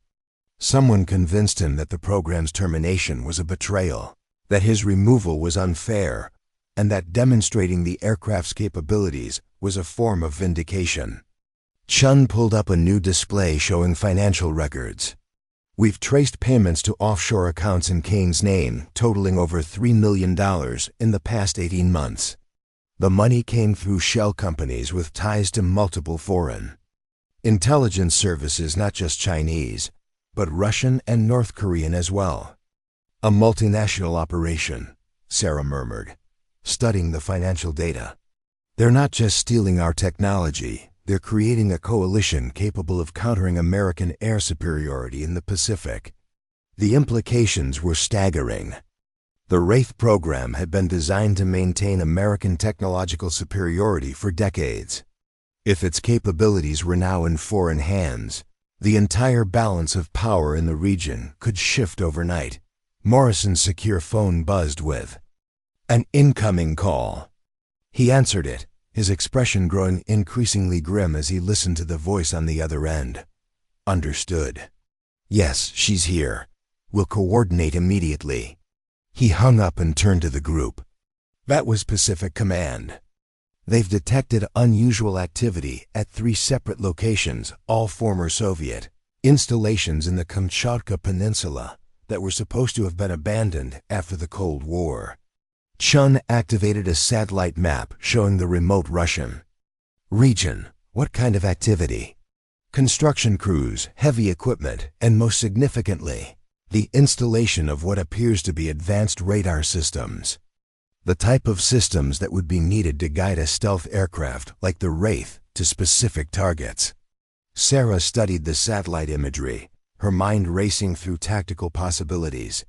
Someone convinced him that the program's termination was a betrayal, that his removal was unfair, and that demonstrating the aircraft's capabilities was a form of vindication. Chun pulled up a new display showing financial records. We've traced payments to offshore accounts in Kane's name, totaling over $3 million in the past 18 months. The money came through shell companies with ties to multiple foreign intelligence services, not just Chinese, but Russian and North Korean as well. A multinational operation, Sarah murmured, studying the financial data. They're not just stealing our technology, they're creating a coalition capable of countering American air superiority in the Pacific. The implications were staggering. The Wraith program had been designed to maintain American technological superiority for decades. If its capabilities were now in foreign hands, the entire balance of power in the region could shift overnight. Morrison's secure phone buzzed with an incoming call. He answered it, his expression growing increasingly grim as he listened to the voice on the other end. Understood. Yes, she's here. We'll coordinate immediately. He hung up and turned to the group. That was Pacific Command. They've detected unusual activity at 3 separate locations, all former Soviet installations in the Kamchatka Peninsula that were supposed to have been abandoned after the Cold War. Chun activated a satellite map showing the remote Russian region. What kind of activity? Construction crews, heavy equipment, and most significantly, the installation of what appears to be advanced radar systems. The type of systems that would be needed to guide a stealth aircraft like the Wraith to specific targets. Sarah studied the satellite imagery, her mind racing through tactical possibilities.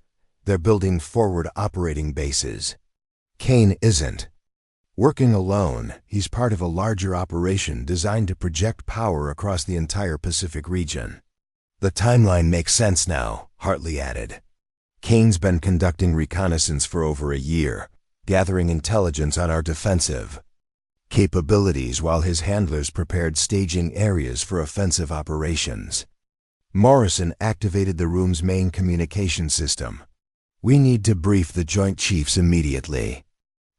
They're building forward operating bases. Kane isn't working alone. He's part of a larger operation designed to project power across the entire Pacific region. The timeline makes sense now, Hartley added. Kane's been conducting reconnaissance for over a year, gathering intelligence on our defensive capabilities while his handlers prepared staging areas for offensive operations. Morrison activated the room's main communication system. We need to brief the Joint Chiefs immediately.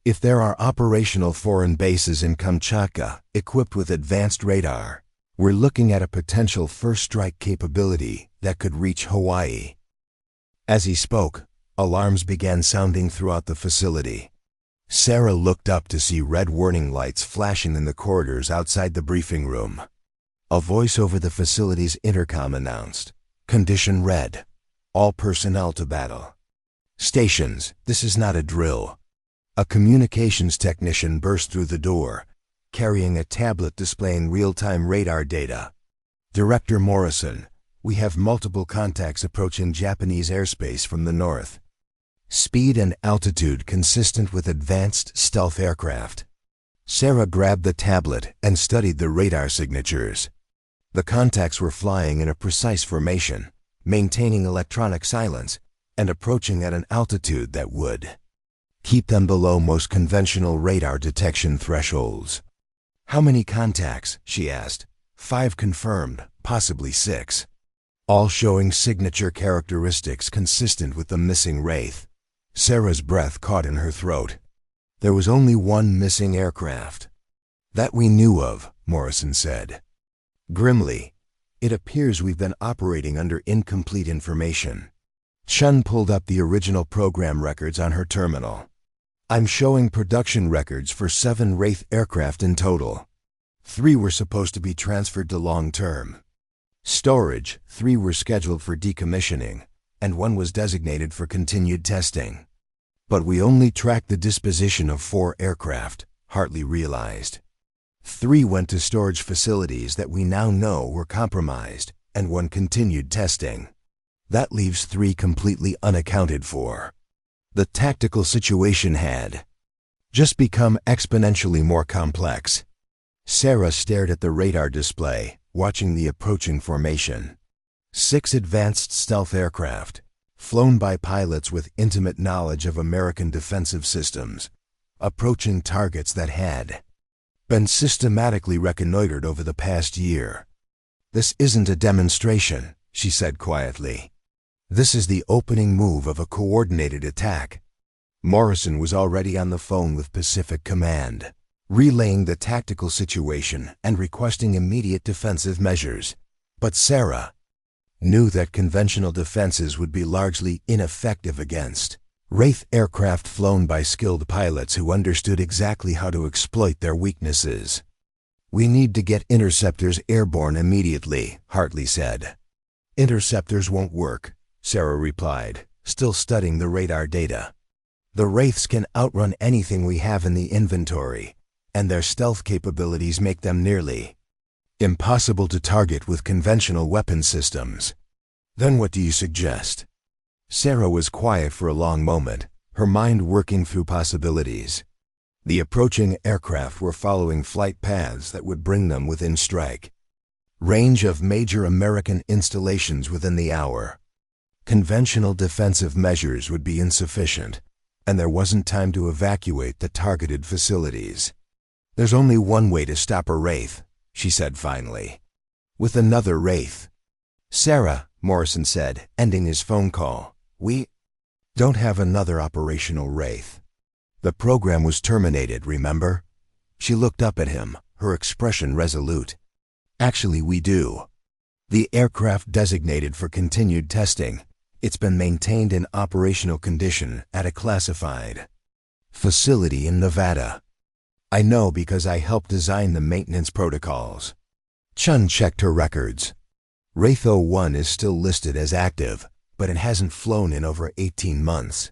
If there are operational foreign bases in Kamchatka equipped with advanced radar, we're looking at a potential first strike capability that could reach Hawaii. As he spoke, alarms began sounding throughout the facility. Sarah looked up to see red warning lights flashing in the corridors outside the briefing room. A voice over the facility's intercom announced, "Condition red. All personnel to battle." Stations, this is not a drill. A communications technician burst through the door, carrying a tablet displaying real-time radar data. Director Morrison, we have multiple contacts approaching Japanese airspace from the north. Speed and altitude consistent with advanced stealth aircraft. Sarah grabbed the tablet and studied the radar signatures. The contacts were flying in a precise formation, maintaining electronic silence, and approaching at an altitude that would keep them below most conventional radar detection thresholds. "How many contacts?" she asked. "5 confirmed, possibly 6. All showing signature characteristics consistent with the missing Wraith." Sarah's breath caught in her throat. "There was only one missing aircraft." "That we knew of," Morrison said. Grimly, "It appears we've been operating under incomplete information." Chun pulled up the original program records on her terminal. "I'm showing production records for 7 Wraith aircraft in total. 3 were supposed to be transferred to long-term storage, 3 were scheduled for decommissioning, and 1 was designated for continued testing. But we only tracked the disposition of 4 aircraft," Hartley realized. 3 went to storage facilities that we now know were compromised, and 1 continued testing. That leaves 3 completely unaccounted for. The tactical situation had just become exponentially more complex. Sarah stared at the radar display, watching the approaching formation. 6 advanced stealth aircraft, flown by pilots with intimate knowledge of American defensive systems, approaching targets that had been systematically reconnoitered over the past year. "This isn't a demonstration," she said quietly. "This is the opening move of a coordinated attack." Morrison was already on the phone with Pacific Command, relaying the tactical situation and requesting immediate defensive measures. But Sarah knew that conventional defenses would be largely ineffective against Wraith aircraft flown by skilled pilots who understood exactly how to exploit their weaknesses. "We need to get interceptors airborne immediately," Hartley said. "Interceptors won't work," Sarah replied, still studying the radar data. "The Wraiths can outrun anything we have in the inventory, and their stealth capabilities make them nearly impossible to target with conventional weapon systems." "Then what do you suggest?" Sarah was quiet for a long moment, her mind working through possibilities. The approaching aircraft were following flight paths that would bring them within strike range of major American installations within the hour. Conventional defensive measures would be insufficient, and there wasn't time to evacuate the targeted facilities. "There's only one way to stop a Wraith," she said finally. "With another Wraith." "Sarah," Morrison said, ending his phone call, "we don't have another operational Wraith. The program was terminated, remember?" She looked up at him, her expression resolute. "Actually, we do. The aircraft designated for continued testing. It's been maintained in operational condition at a classified facility in Nevada. I know because I helped design the maintenance protocols." Chun checked her records. Wraith 01 is still listed as active, but it hasn't flown in over 18 months.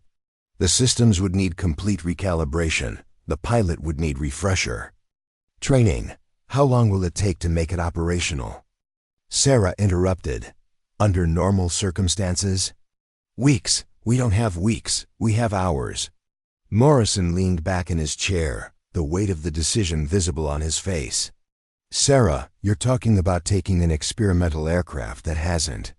The systems would need complete recalibration. The pilot would need refresher training. "How long will it take to make it operational?" Sarah interrupted. "Under normal circumstances?" "Weeks. We don't have weeks. We have hours." Morrison leaned back in his chair, the weight of the decision visible on his face. "Sarah, you're talking about taking an experimental aircraft that hasn't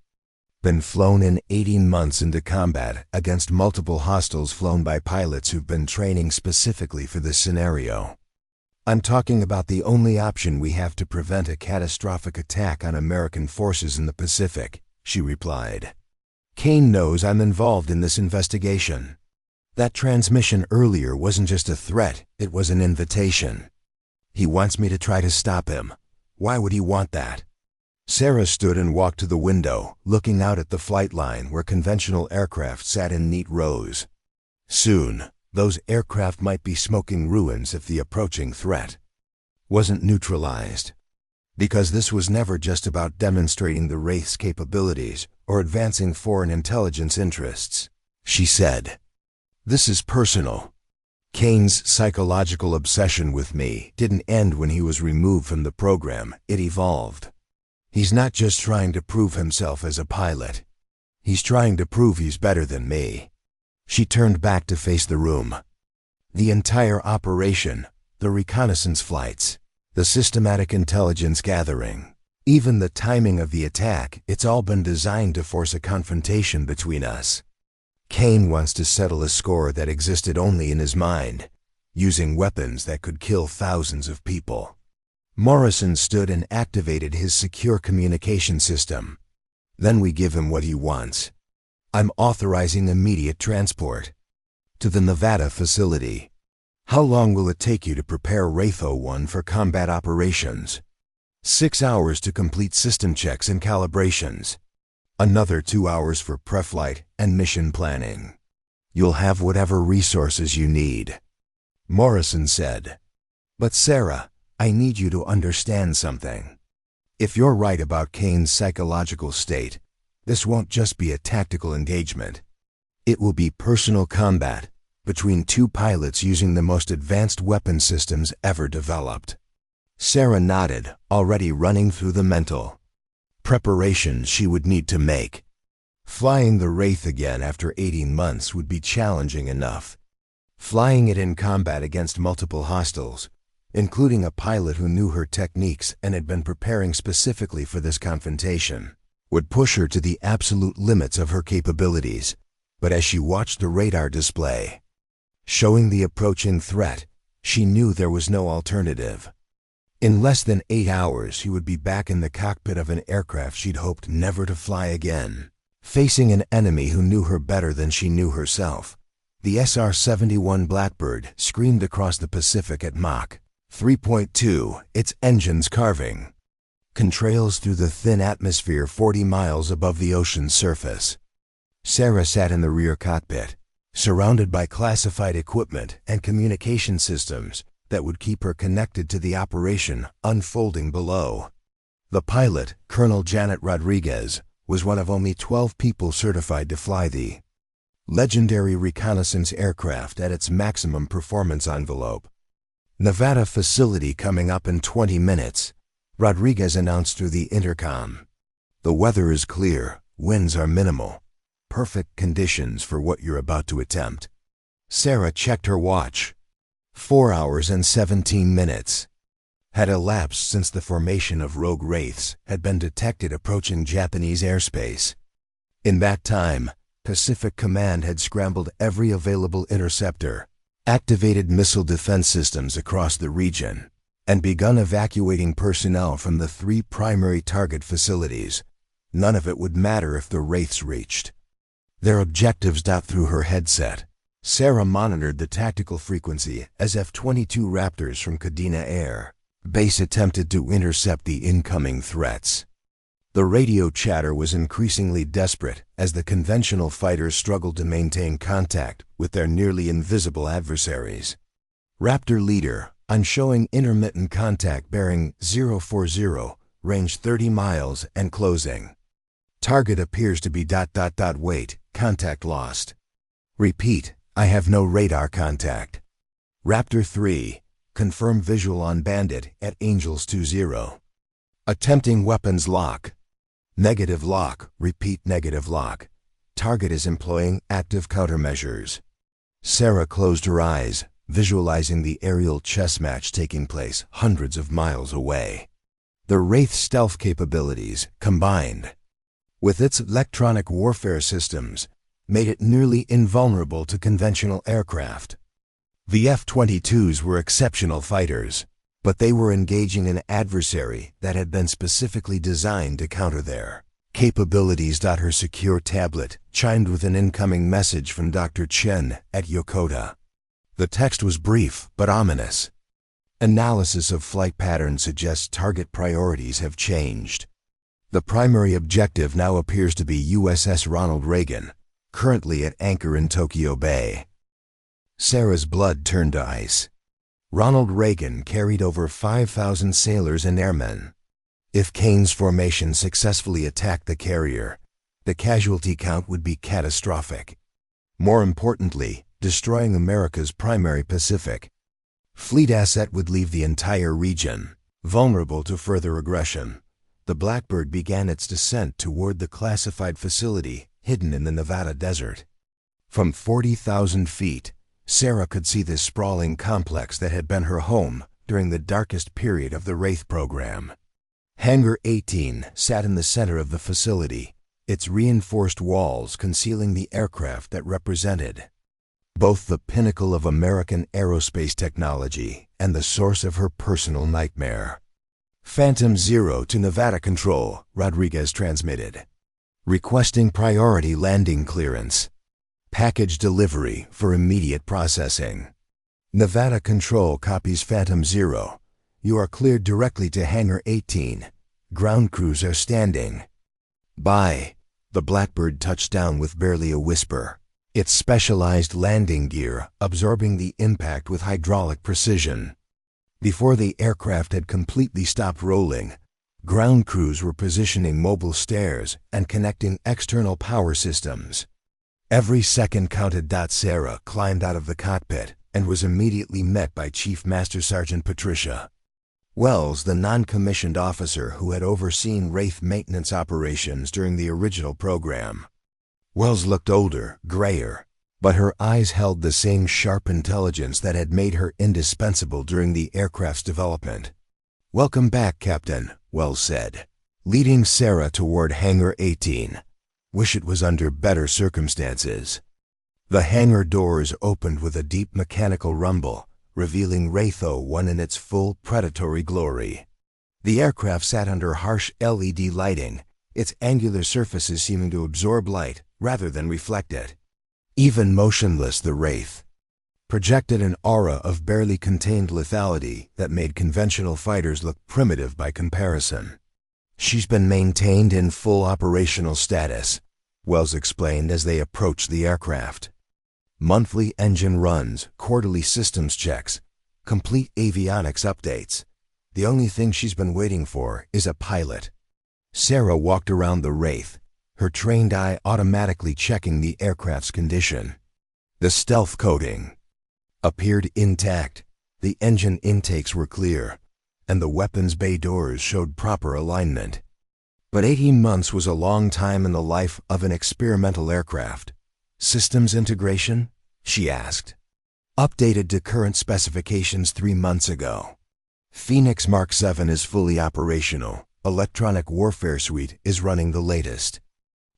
been flown in 18 months into combat against multiple hostiles flown by pilots who've been training specifically for this scenario. I'm talking about the only option we have to prevent a catastrophic attack on American forces in the Pacific," she replied. "Kane knows I'm involved in this investigation. That transmission earlier wasn't just a threat, it was an invitation. He wants me to try to stop him. Why would he want that?" Sarah stood and walked to the window, looking out at the flight line where conventional aircraft sat in neat rows. Soon, those aircraft might be smoking ruins if the approaching threat wasn't neutralized. Because this was never just about demonstrating the Wraith's capabilities or advancing foreign intelligence interests, she said. "This is personal. Kane's psychological obsession with me didn't end when he was removed from the program, it evolved. He's not just trying to prove himself as a pilot. He's trying to prove he's better than me. She turned back to face the room. The entire operation, the reconnaissance flights, the systematic intelligence gathering, even the timing of the attack, it's all been designed to force a confrontation between us. Kane wants to settle a score that existed only in his mind, using weapons that could kill thousands of people. Morrison stood and activated his secure communication system. Then we give him what he wants. I'm authorizing immediate transport to the Nevada facility. How long will it take you to prepare Wraith 01 for combat operations? 6 hours to complete system checks and calibrations. Another 2 hours for pre-flight and mission planning. You'll have whatever resources you need. Morrison said. But Sarah, I need you to understand something. If you're right about Kane's psychological state, this won't just be a tactical engagement. It will be personal combat between two pilots using the most advanced weapon systems ever developed. Sarah nodded, already running through the mental preparations she would need to make. Flying the Wraith again after 18 months would be challenging enough. Flying it in combat against multiple hostiles, including a pilot who knew her techniques and had been preparing specifically for this confrontation, would push her to the absolute limits of her capabilities. But as she watched the radar display, showing the approaching threat, she knew there was no alternative. In less than 8 hours, she would be back in the cockpit of an aircraft she'd hoped never to fly again, facing an enemy who knew her better than she knew herself. The SR-71 Blackbird screamed across the Pacific at Mach 3.2, its engines carving contrails through the thin atmosphere 40 miles above the ocean's surface. Sarah sat in the rear cockpit, surrounded by classified equipment and communication systems that would keep her connected to the operation unfolding below. The pilot, Colonel Janet Rodriguez, was one of only 12 people certified to fly the legendary reconnaissance aircraft at its maximum performance envelope. Nevada facility coming up in 20 minutes, Rodriguez announced through the intercom. The weather is clear, winds are minimal. Perfect conditions for what you're about to attempt. Sarah checked her watch. 4 hours and 17 minutes had elapsed since the formation of rogue wraiths had been detected approaching Japanese airspace. In that time, Pacific Command had scrambled every available interceptor, activated missile defense systems across the region, and begun evacuating personnel from the 3 primary target facilities. None of it would matter if the wraiths reached their objectives. Through her headset, Sarah monitored the tactical frequency as F-22 Raptors from Kadena Air Base attempted to intercept the incoming threats. The radio chatter was increasingly desperate as the conventional fighters struggled to maintain contact with their nearly invisible adversaries. Raptor leader, I'm showing intermittent contact bearing 040, range 30 miles and closing. Target appears to be ... Wait, contact lost. Repeat, I have no radar contact. Raptor 3, confirm visual on Bandit at Angels 20. Attempting weapons lock. Negative lock, repeat negative lock. Target is employing active countermeasures. Sarah closed her eyes, visualizing the aerial chess match taking place hundreds of miles away. The Wraith stealth capabilities, combined with its electronic warfare systems, made it nearly invulnerable to conventional aircraft. The F-22s were exceptional fighters, but they were engaging an adversary that had been specifically designed to counter their capabilities. Her secure tablet chimed with an incoming message from Dr. Chen at Yokota. The text was brief but ominous. Analysis of flight patterns suggests target priorities have changed. The primary objective now appears to be USS Ronald Reagan, currently at anchor in Tokyo Bay. Sarah's blood turned to ice. Ronald Reagan carried over 5,000 sailors and airmen. If Kane's formation successfully attacked the carrier, the casualty count would be catastrophic. More importantly, destroying America's primary Pacific Fleet asset would leave the entire region vulnerable to further aggression. The Blackbird began its descent toward the classified facility hidden in the Nevada desert. From 40,000 feet, Sarah could see the sprawling complex that had been her home during the darkest period of the Wraith program. Hangar 18 sat in the center of the facility, its reinforced walls concealing the aircraft that represented both the pinnacle of American aerospace technology and the source of her personal nightmare. Phantom 0 to Nevada Control, Rodriguez transmitted. Requesting priority landing clearance. Package delivery for immediate processing. Nevada Control copies Phantom 0. You are cleared directly to Hangar 18. Ground crews are standing. Bye. The Blackbird touched down with barely a whisper, its specialized landing gear absorbing the impact with hydraulic precision. Before the aircraft had completely stopped rolling, ground crews were positioning mobile stairs and connecting external power systems. Every second counted. Sarah climbed out of the cockpit and was immediately met by Chief Master Sergeant Patricia Wells, the non-commissioned officer who had overseen Wraith maintenance operations during the original program. Wells looked older, grayer, but her eyes held the same sharp intelligence that had made her indispensable during the aircraft's development. "Welcome back, Captain," Wells said, leading Sarah toward Hangar 18. "Wish it was under better circumstances." The hangar doors opened with a deep mechanical rumble, revealing Wraith 01 in its full predatory glory. The aircraft sat under harsh LED lighting, its angular surfaces seeming to absorb light rather than reflect it. Even motionless, the Wraith projected an aura of barely contained lethality that made conventional fighters look primitive by comparison. "She's been maintained in full operational status," Wells explained as they approached the aircraft. "Monthly engine runs, quarterly systems checks, complete avionics updates. The only thing she's been waiting for is a pilot." Sarah walked around the Wraith, her trained eye automatically checking the aircraft's condition. The stealth coating appeared intact, the engine intakes were clear, and the weapons bay doors showed proper alignment. But 18 months was a long time in the life of an experimental aircraft. "Systems integration?" she asked. "Updated to current specifications 3 months ago. Phoenix Mark 7 is fully operational. Electronic warfare suite is running the latest.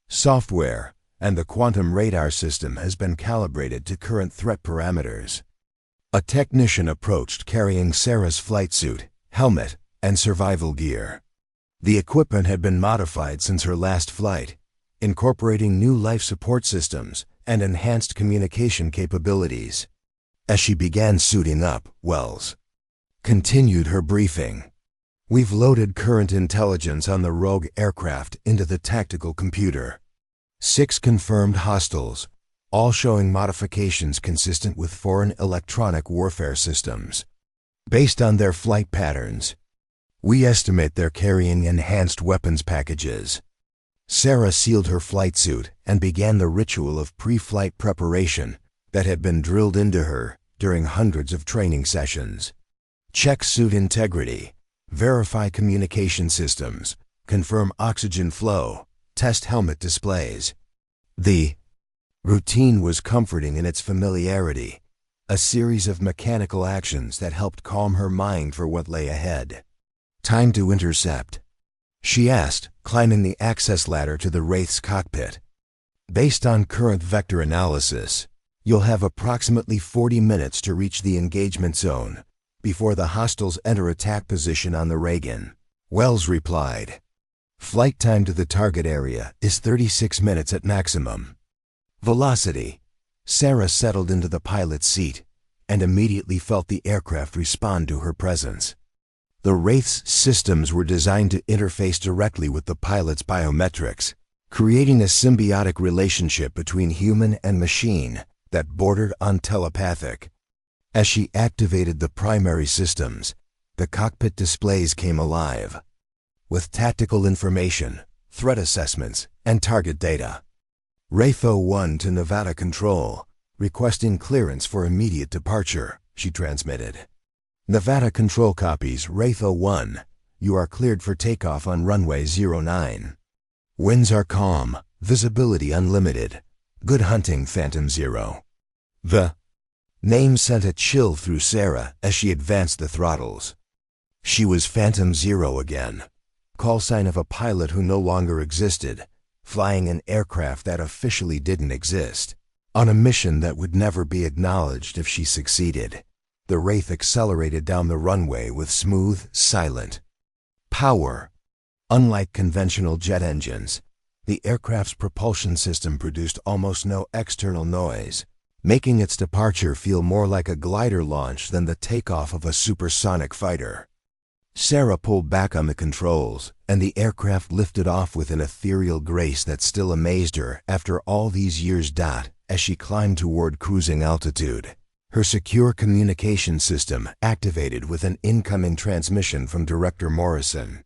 Software and the quantum radar system has been calibrated to current threat parameters." A technician approached carrying Sarah's flight suit, helmet, and survival gear. The equipment had been modified since her last flight, incorporating new life support systems and enhanced communication capabilities. As she began suiting up, Wells continued her briefing. "We've loaded current intelligence on the rogue aircraft into the tactical computer. 6 confirmed hostiles, all showing modifications consistent with foreign electronic warfare systems. Based on their flight patterns, we estimate they're carrying enhanced weapons packages." Sarah sealed her flight suit and began the ritual of pre-flight preparation that had been drilled into her during hundreds of training sessions. Check suit integrity, verify communication systems, confirm oxygen flow, test helmet displays. The routine was comforting in its familiarity, a series of mechanical actions that helped calm her mind for what lay ahead. "Time to intercept?" she asked, climbing the access ladder to the Wraith's cockpit. "Based on current vector analysis, you'll have approximately 40 minutes to reach the engagement zone before the hostiles enter attack position on the Reagan," Wells replied. "Flight time to the target area is 36 minutes at maximum." Velocity. Sarah settled into the pilot's seat and immediately felt the aircraft respond to her presence. The Wraith's systems were designed to interface directly with the pilot's biometrics, creating a symbiotic relationship between human and machine that bordered on telepathic. As she activated the primary systems, the cockpit displays came alive with tactical information, threat assessments, and target data. "Wraith 01 to Nevada Control, requesting clearance for immediate departure," she transmitted. "Nevada Control copies Wraith 01. You are cleared for takeoff on runway 09. Winds are calm, visibility unlimited. Good hunting, Phantom Zero. The name sent a chill through Sarah as she advanced the throttles. She was Phantom Zero again, call sign of a pilot who no longer existed, flying an aircraft that officially didn't exist, on a mission that would never be acknowledged if she succeeded. The Wraith accelerated down the runway with smooth, silent power. Unlike conventional jet engines, the aircraft's propulsion system produced almost no external noise, making its departure feel more like a glider launch than the takeoff of a supersonic fighter. Sarah pulled back on the controls, and the aircraft lifted off with an ethereal grace that still amazed her after all these years. As she climbed toward cruising altitude, her secure communication system activated with an incoming transmission from Director Morrison.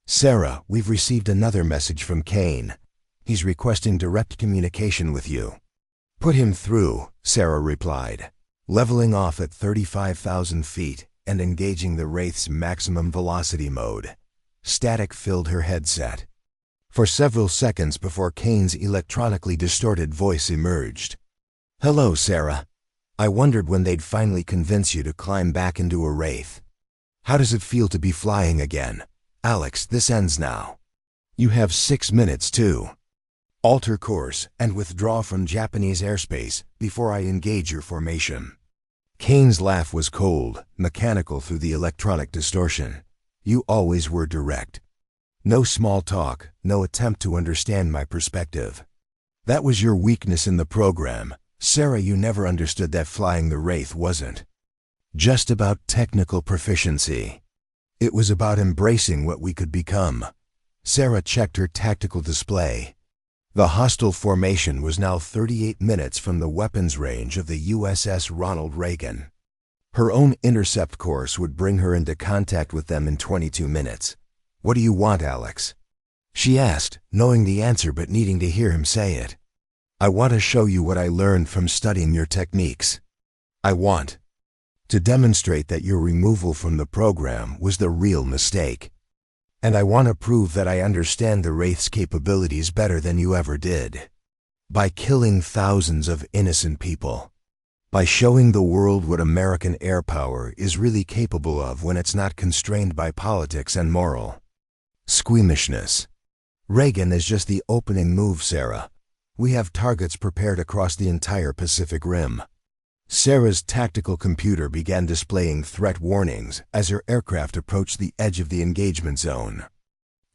"Sarah, we've received another message from Kane. He's requesting direct communication with you." "Put him through," Sarah replied, leveling off at 35,000 feet and engaging the Wraith's maximum velocity mode. Static filled her headset for several seconds before Kane's electronically distorted voice emerged. "Hello, Sarah. I wondered when they'd finally convince you to climb back into a Wraith. How does it feel to be flying again? Alex, this ends now. You have 6 minutes to alter course and withdraw from Japanese airspace before I engage your formation." Kane's laugh was cold, mechanical through the electronic distortion. "You always were direct. No small talk, no attempt to understand my perspective. That was your weakness in the program. Sarah, you never understood that flying the Wraith wasn't just about technical proficiency. It was about embracing what we could become." Sarah checked her tactical display. The hostile formation was now 38 minutes from the weapons range of the USS Ronald Reagan. Her own intercept course would bring her into contact with them in 22 minutes. "What do you want, Alex?" she asked, knowing the answer but needing to hear him say it. "I want to show you what I learned from studying your techniques. I want to demonstrate that your removal from the program was the real mistake. And I want to prove that I understand the Wraith's capabilities better than you ever did. By killing thousands of innocent people. By showing the world what American air power is really capable of when it's not constrained by politics and moral squeamishness. Reagan is just the opening move, Sarah. We have targets prepared across the entire Pacific Rim." Sarah's tactical computer began displaying threat warnings as her aircraft approached the edge of the engagement zone.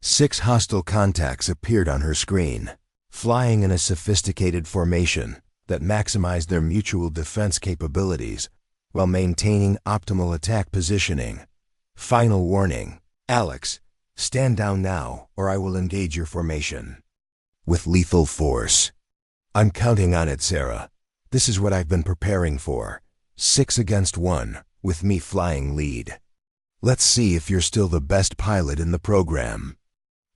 6 hostile contacts appeared on her screen, flying in a sophisticated formation that maximized their mutual defense capabilities while maintaining optimal attack positioning. "Final warning. Alex, stand down now or I will engage your formation with lethal force." "I'm counting on it, Sarah. This is what I've been preparing for. 6 against 1, with me flying lead. Let's see if you're still the best pilot in the program."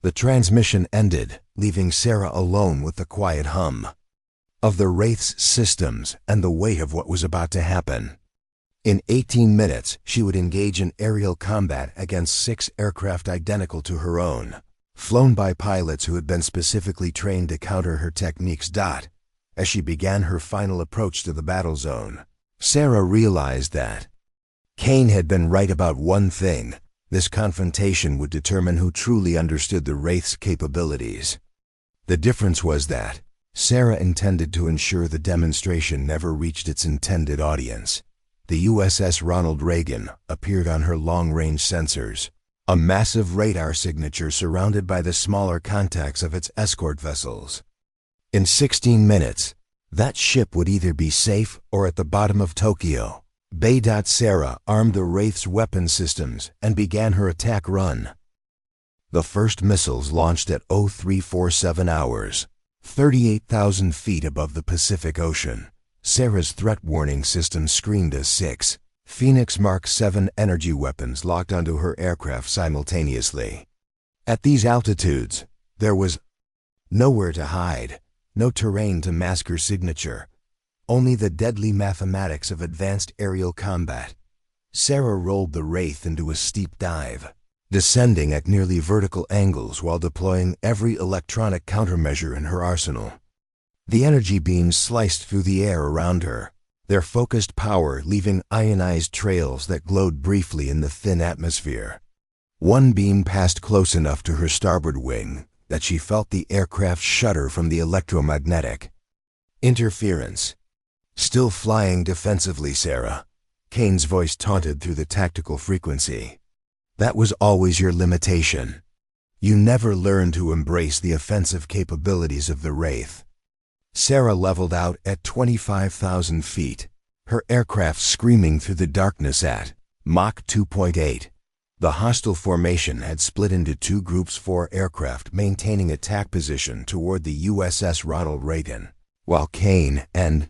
The transmission ended, leaving Sarah alone with the quiet hum of the Wraith's systems and the weight of what was about to happen. In 18 minutes, she would engage in aerial combat against 6 aircraft identical to her own, flown by pilots who had been specifically trained to counter her techniques. As she began her final approach to the battle zone, Sarah realized that Kane had been right about one thing. This confrontation would determine who truly understood the Wraith's capabilities. The difference was that Sarah intended to ensure the demonstration never reached its intended audience. The USS Ronald Reagan appeared on her long-range sensors, a massive radar signature surrounded by the smaller contacts of its escort vessels. In 16 minutes, that ship would either be safe or at the bottom of Tokyo Bay. Sarah armed the Wraith's weapon systems and began her attack run. The first missiles launched at 0347 hours, 38,000 feet above the Pacific Ocean. Sarah's threat warning system screened as 6 Phoenix Mark 7 energy weapons locked onto her aircraft simultaneously. At these altitudes, there was nowhere to hide. No terrain to mask her signature, only the deadly mathematics of advanced aerial combat. Sarah rolled the Wraith into a steep dive, descending at nearly vertical angles while deploying every electronic countermeasure in her arsenal. The energy beams sliced through the air around her, their focused power leaving ionized trails that glowed briefly in the thin atmosphere. One beam passed close enough to her starboard wing that she felt the aircraft shudder from the electromagnetic interference. "Still flying defensively, Sarah," Kane's voice taunted through the tactical frequency. "That was always your limitation. You never learned to embrace the offensive capabilities of the Wraith." Sarah leveled out at 25,000 feet, her aircraft screaming through the darkness at Mach 2.8. The hostile formation had split into two groups, 4 aircraft maintaining attack position toward the USS Ronald Reagan, while Kane and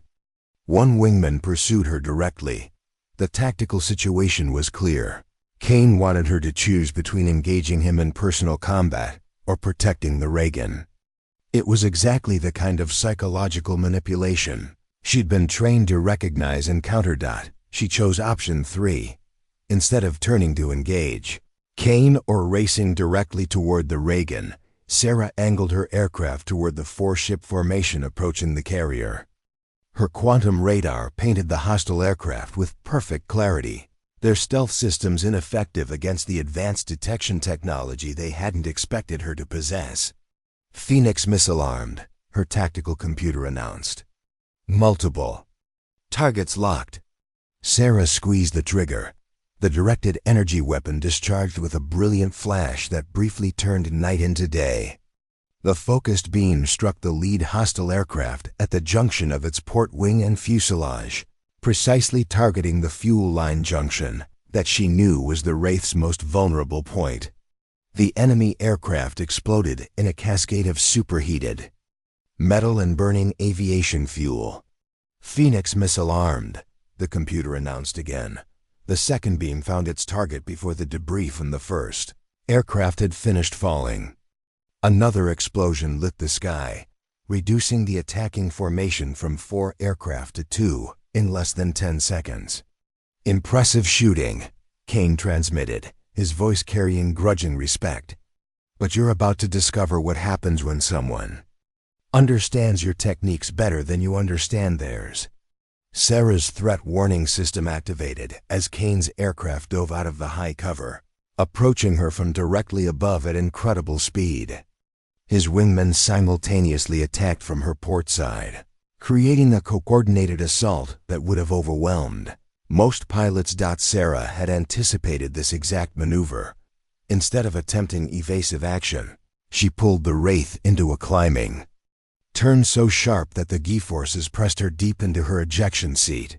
one wingman pursued her directly. The tactical situation was clear. Kane wanted her to choose between engaging him in personal combat or protecting the Reagan. It was exactly the kind of psychological manipulation she'd been trained to recognize and counter. She chose option 3. Instead of turning to engage Kane or racing directly toward the Reagan, Sarah angled her aircraft toward the 4-ship formation approaching the carrier. Her quantum radar painted the hostile aircraft with perfect clarity, their stealth systems ineffective against the advanced detection technology they hadn't expected her to possess. "Phoenix missile armed," her tactical computer announced. "Multiple targets locked." Sarah squeezed the trigger. The directed energy weapon discharged with a brilliant flash that briefly turned night into day. The focused beam struck the lead hostile aircraft at the junction of its port wing and fuselage, precisely targeting the fuel line junction that she knew was the Wraith's most vulnerable point. The enemy aircraft exploded in a cascade of superheated metal and burning aviation fuel. "Phoenix missile armed," the computer announced again. The second beam found its target before the debris from the first aircraft had finished falling. Another explosion lit the sky, reducing the attacking formation from 4 aircraft to 2 in less than 10 seconds. "Impressive shooting," Kane transmitted, his voice carrying grudging respect. "But you're about to discover what happens when someone understands your techniques better than you understand theirs." Sarah's threat warning system activated as Kane's aircraft dove out of the high cover, approaching her from directly above at incredible speed. His wingmen simultaneously attacked from her port side, creating a coordinated assault that would have overwhelmed most pilots. Sarah had anticipated this exact maneuver. Instead of attempting evasive action, she pulled the Wraith into a climbing turn so sharp that the G-forces pressed her deep into her ejection seat.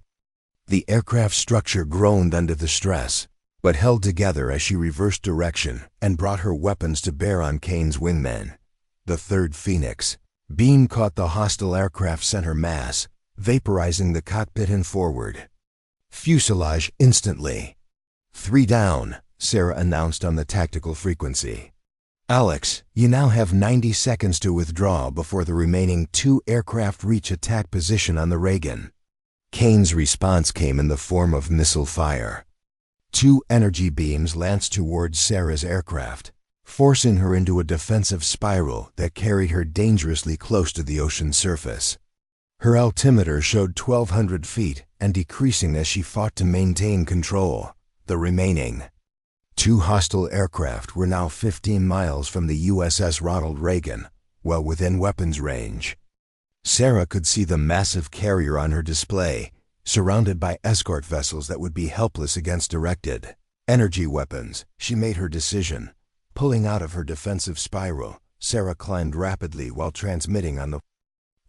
The aircraft structure groaned under the stress, but held together as she reversed direction and brought her weapons to bear on Kane's wingmen. The third Phoenix beam caught the hostile aircraft center mass, vaporizing the cockpit and forward fuselage instantly. "3 down," Sarah announced on the tactical frequency. "Alex, you now have 90 seconds to withdraw before the remaining 2 aircraft reach attack position on the Reagan." Kane's response came in the form of missile fire. 2 energy beams lanced towards Sarah's aircraft, forcing her into a defensive spiral that carried her dangerously close to the ocean surface. Her altimeter showed 1,200 feet and decreasing as she fought to maintain control. The remaining 2 hostile aircraft were now 15 miles from the USS Ronald Reagan, well within weapons range. Sarah could see the massive carrier on her display, surrounded by escort vessels that would be helpless against directed energy weapons. She made her decision. Pulling out of her defensive spiral, Sarah climbed rapidly while transmitting on the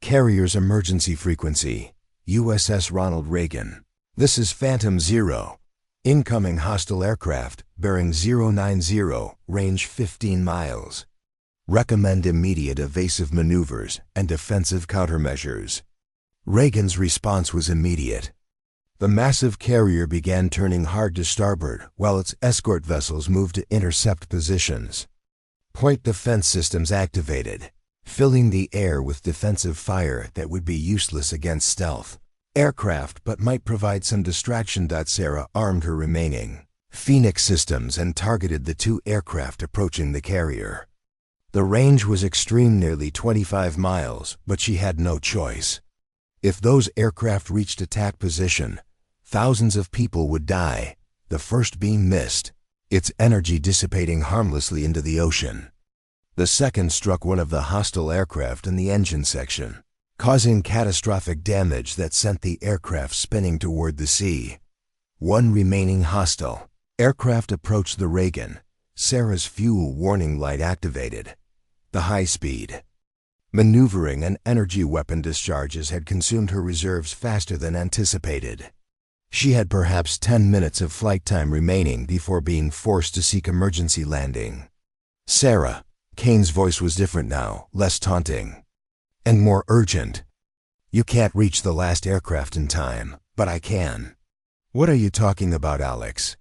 carrier's emergency frequency. "USS Ronald Reagan. This is Phantom Zero. Incoming hostile aircraft, bearing 090, range 15 miles. Recommend immediate evasive maneuvers and defensive countermeasures." Reagan's response was immediate. The massive carrier began turning hard to starboard while its escort vessels moved to intercept positions. Point defense systems activated, filling the air with defensive fire that would be useless against stealth aircraft but might provide some distraction. Sarah armed her remaining Phoenix systems and targeted the 2 aircraft approaching the carrier. The range was extreme, nearly 25 miles, but she had no choice. If those aircraft reached attack position, thousands of people would die. The first beam missed, its energy dissipating harmlessly into the ocean. The second struck one of the hostile aircraft in the engine section, causing catastrophic damage that sent the aircraft spinning toward the sea. One remaining hostile aircraft approached the Reagan. Sarah's fuel warning light activated. The high-speed maneuvering and energy weapon discharges had consumed her reserves faster than anticipated. She had perhaps 10 minutes of flight time remaining before being forced to seek emergency landing. Sarah, Kane's voice was different now, less taunting and more urgent. You can't reach the last aircraft in time, but I can. What are you talking about, Alex?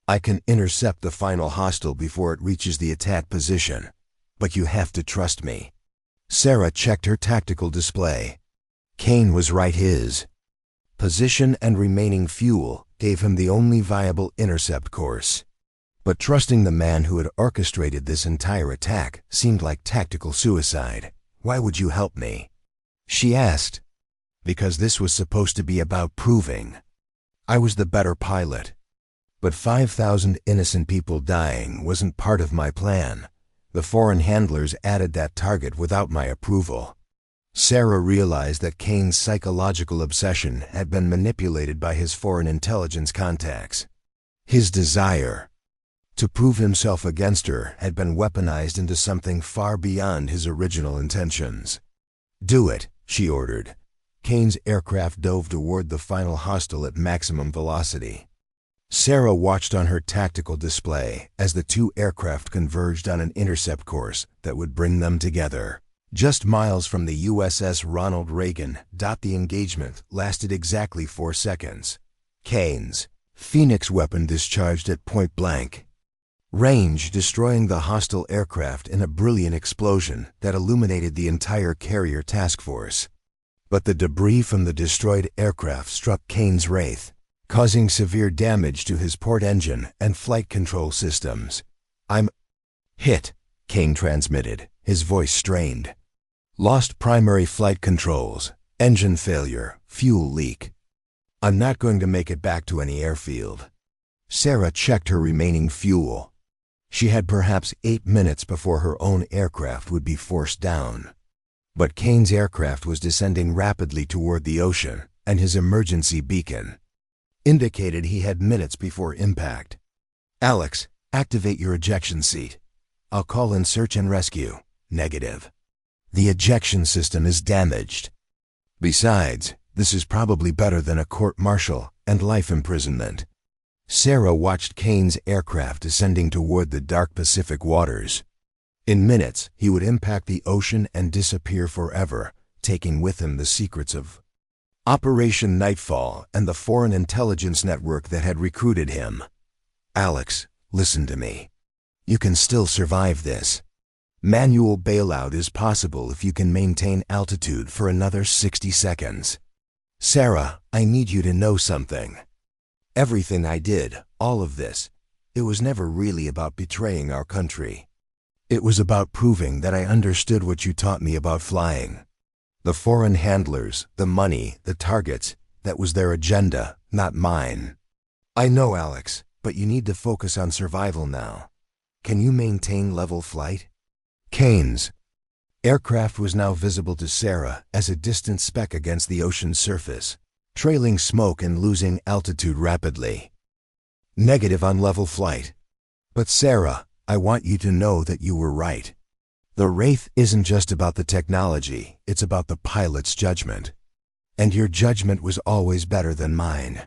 I can intercept the final hostile before it reaches the attack position, but you have to trust me. Sarah checked her tactical display. Kane was right. His position and remaining fuel gave him the only viable intercept course. But trusting the man who had orchestrated this entire attack seemed like tactical suicide. Why would you help me? She asked. Because this was supposed to be about proving I was the better pilot. But 5,000 innocent people dying wasn't part of my plan. The foreign handlers added that target without my approval. Sarah realized that Kane's psychological obsession had been manipulated by his foreign intelligence contacts. His desire to prove himself against her had been weaponized into something far beyond his original intentions. Do it, she ordered. Kane's aircraft dove toward the final hostile at maximum velocity. Sarah watched on her tactical display as the two aircraft converged on an intercept course that would bring them together. Just miles from the USS Ronald Reagan. The engagement lasted exactly 4 seconds. Kane's Phoenix weapon discharged at point blank range, destroying the hostile aircraft in a brilliant explosion that illuminated the entire carrier task force. But the debris from the destroyed aircraft struck Kane's Wraith, causing severe damage to his port engine and flight control systems. I'm hit, Kane transmitted, his voice strained. Lost primary flight controls, engine failure, fuel leak. I'm not going to make it back to any airfield. Sarah checked her remaining fuel. She had perhaps 8 minutes before her own aircraft would be forced down. But Kane's aircraft was descending rapidly toward the ocean, and his emergency beacon indicated he had minutes before impact. Alex, activate your ejection seat. I'll call in search and rescue. Negative. The ejection system is damaged. Besides, this is probably better than a court-martial and life imprisonment. Sarah watched Kane's aircraft descending toward the dark Pacific waters. In minutes, he would impact the ocean and disappear forever, taking with him the secrets of Operation Nightfall and the foreign intelligence network that had recruited him. Alex, listen to me. You can still survive this. Manual bailout is possible if you can maintain altitude for another 60 seconds. Sarah, I need you to know something. Everything I did, all of this, it was never really about betraying our country. It was about proving that I understood what you taught me about flying. The foreign handlers, the money, the targets, that was their agenda, not mine. I know, Alex, but you need to focus on survival now. Can you maintain level flight? Kane's aircraft was now visible to Sarah as a distant speck against the ocean's surface, trailing smoke and losing altitude rapidly. Negative on level flight. But Sarah, I want you to know that you were right. The Wraith isn't just about the technology, it's about the pilot's judgment. And your judgment was always better than mine.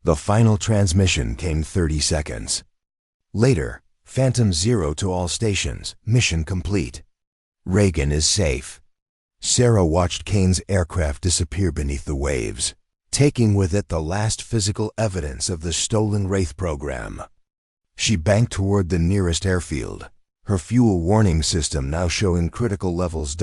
The final transmission came 30 seconds later. Phantom 0 to all stations, mission complete. Reagan is safe. Sarah watched Kane's aircraft disappear beneath the waves, taking with it the last physical evidence of the stolen Wraith program. She banked toward the nearest airfield, her fuel warning system now showing critical levels.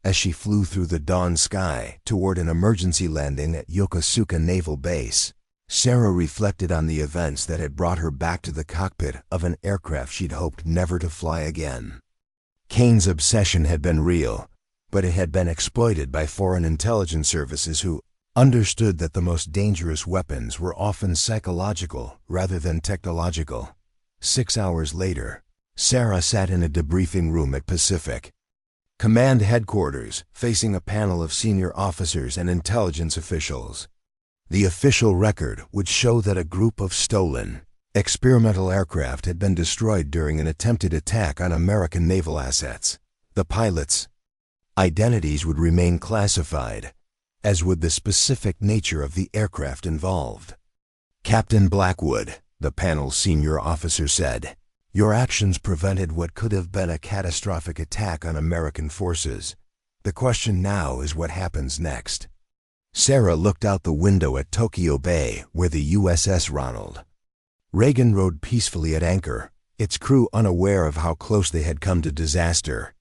As she flew through the dawn sky toward an emergency landing at Yokosuka Naval Base, Sarah reflected on the events that had brought her back to the cockpit of an aircraft she'd hoped never to fly again. Kane's obsession had been real, but it had been exploited by foreign intelligence services who understood that the most dangerous weapons were often psychological rather than technological. 6 hours later, Sarah sat in a debriefing room at Pacific Command Headquarters, facing a panel of senior officers and intelligence officials. The official record would show that a group of stolen, experimental aircraft had been destroyed during an attempted attack on American naval assets. The pilots' identities would remain classified, as would the specific nature of the aircraft involved. Captain Blackwood, the panel's senior officer said, "Your actions prevented what could have been a catastrophic attack on American forces. The question now is what happens next." Sarah looked out the window at Tokyo Bay, where the USS Ronald Reagan rode peacefully at anchor, its crew unaware of how close they had come to disaster.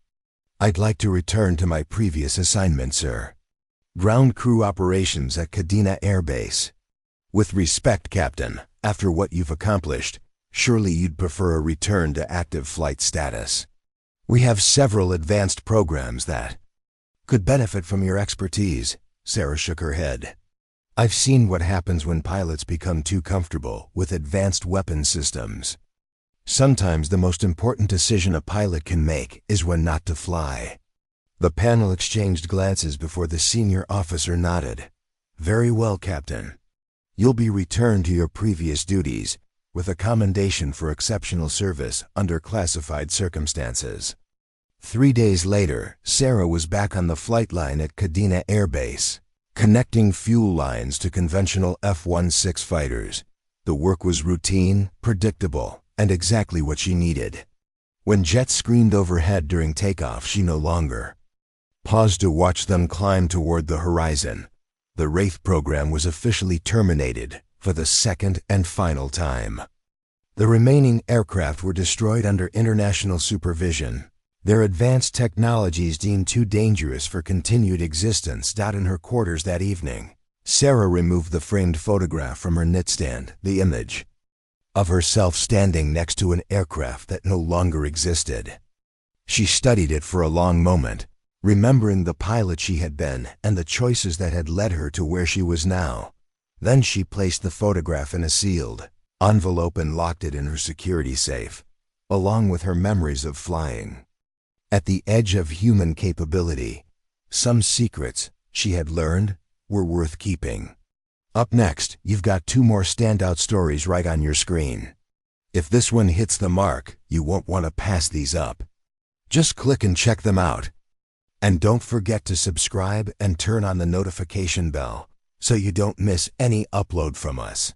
"I'd like to return to my previous assignment, sir. Ground crew operations at Kadena Air Base. With respect, Captain, after what you've accomplished, surely you'd prefer a return to active flight status. We have several advanced programs that could benefit from your expertise." Sarah shook her head. "I've seen what happens when pilots become too comfortable with advanced weapon systems. Sometimes the most important decision a pilot can make is when not to fly." The panel exchanged glances before the senior officer nodded. "Very well, Captain. You'll be returned to your previous duties, with a commendation for exceptional service under classified circumstances." 3 days later, Sarah was back on the flight line at Kadena Air Base, connecting fuel lines to conventional F-16 fighters. The work was routine, predictable, and exactly what she needed. When jets screamed overhead during takeoff, she no longer paused to watch them climb toward the horizon. The Wraith program was officially terminated for the second and final time. The remaining aircraft were destroyed under international supervision, their advanced technologies deemed too dangerous for continued existence. In her quarters that evening, Sarah removed the framed photograph from her nightstand, the image of herself standing next to an aircraft that no longer existed. She studied it for a long moment, remembering the pilot she had been and the choices that had led her to where she was now. Then she placed the photograph in a sealed envelope and locked it in her security safe, along with her memories of flying. At the edge of human capability, some secrets she had learned were worth keeping. Up next, you've got 2 more standout stories right on your screen. If this one hits the mark, you won't want to pass these up. Just click and check them out. And don't forget to subscribe and turn on the notification bell so you don't miss any upload from us.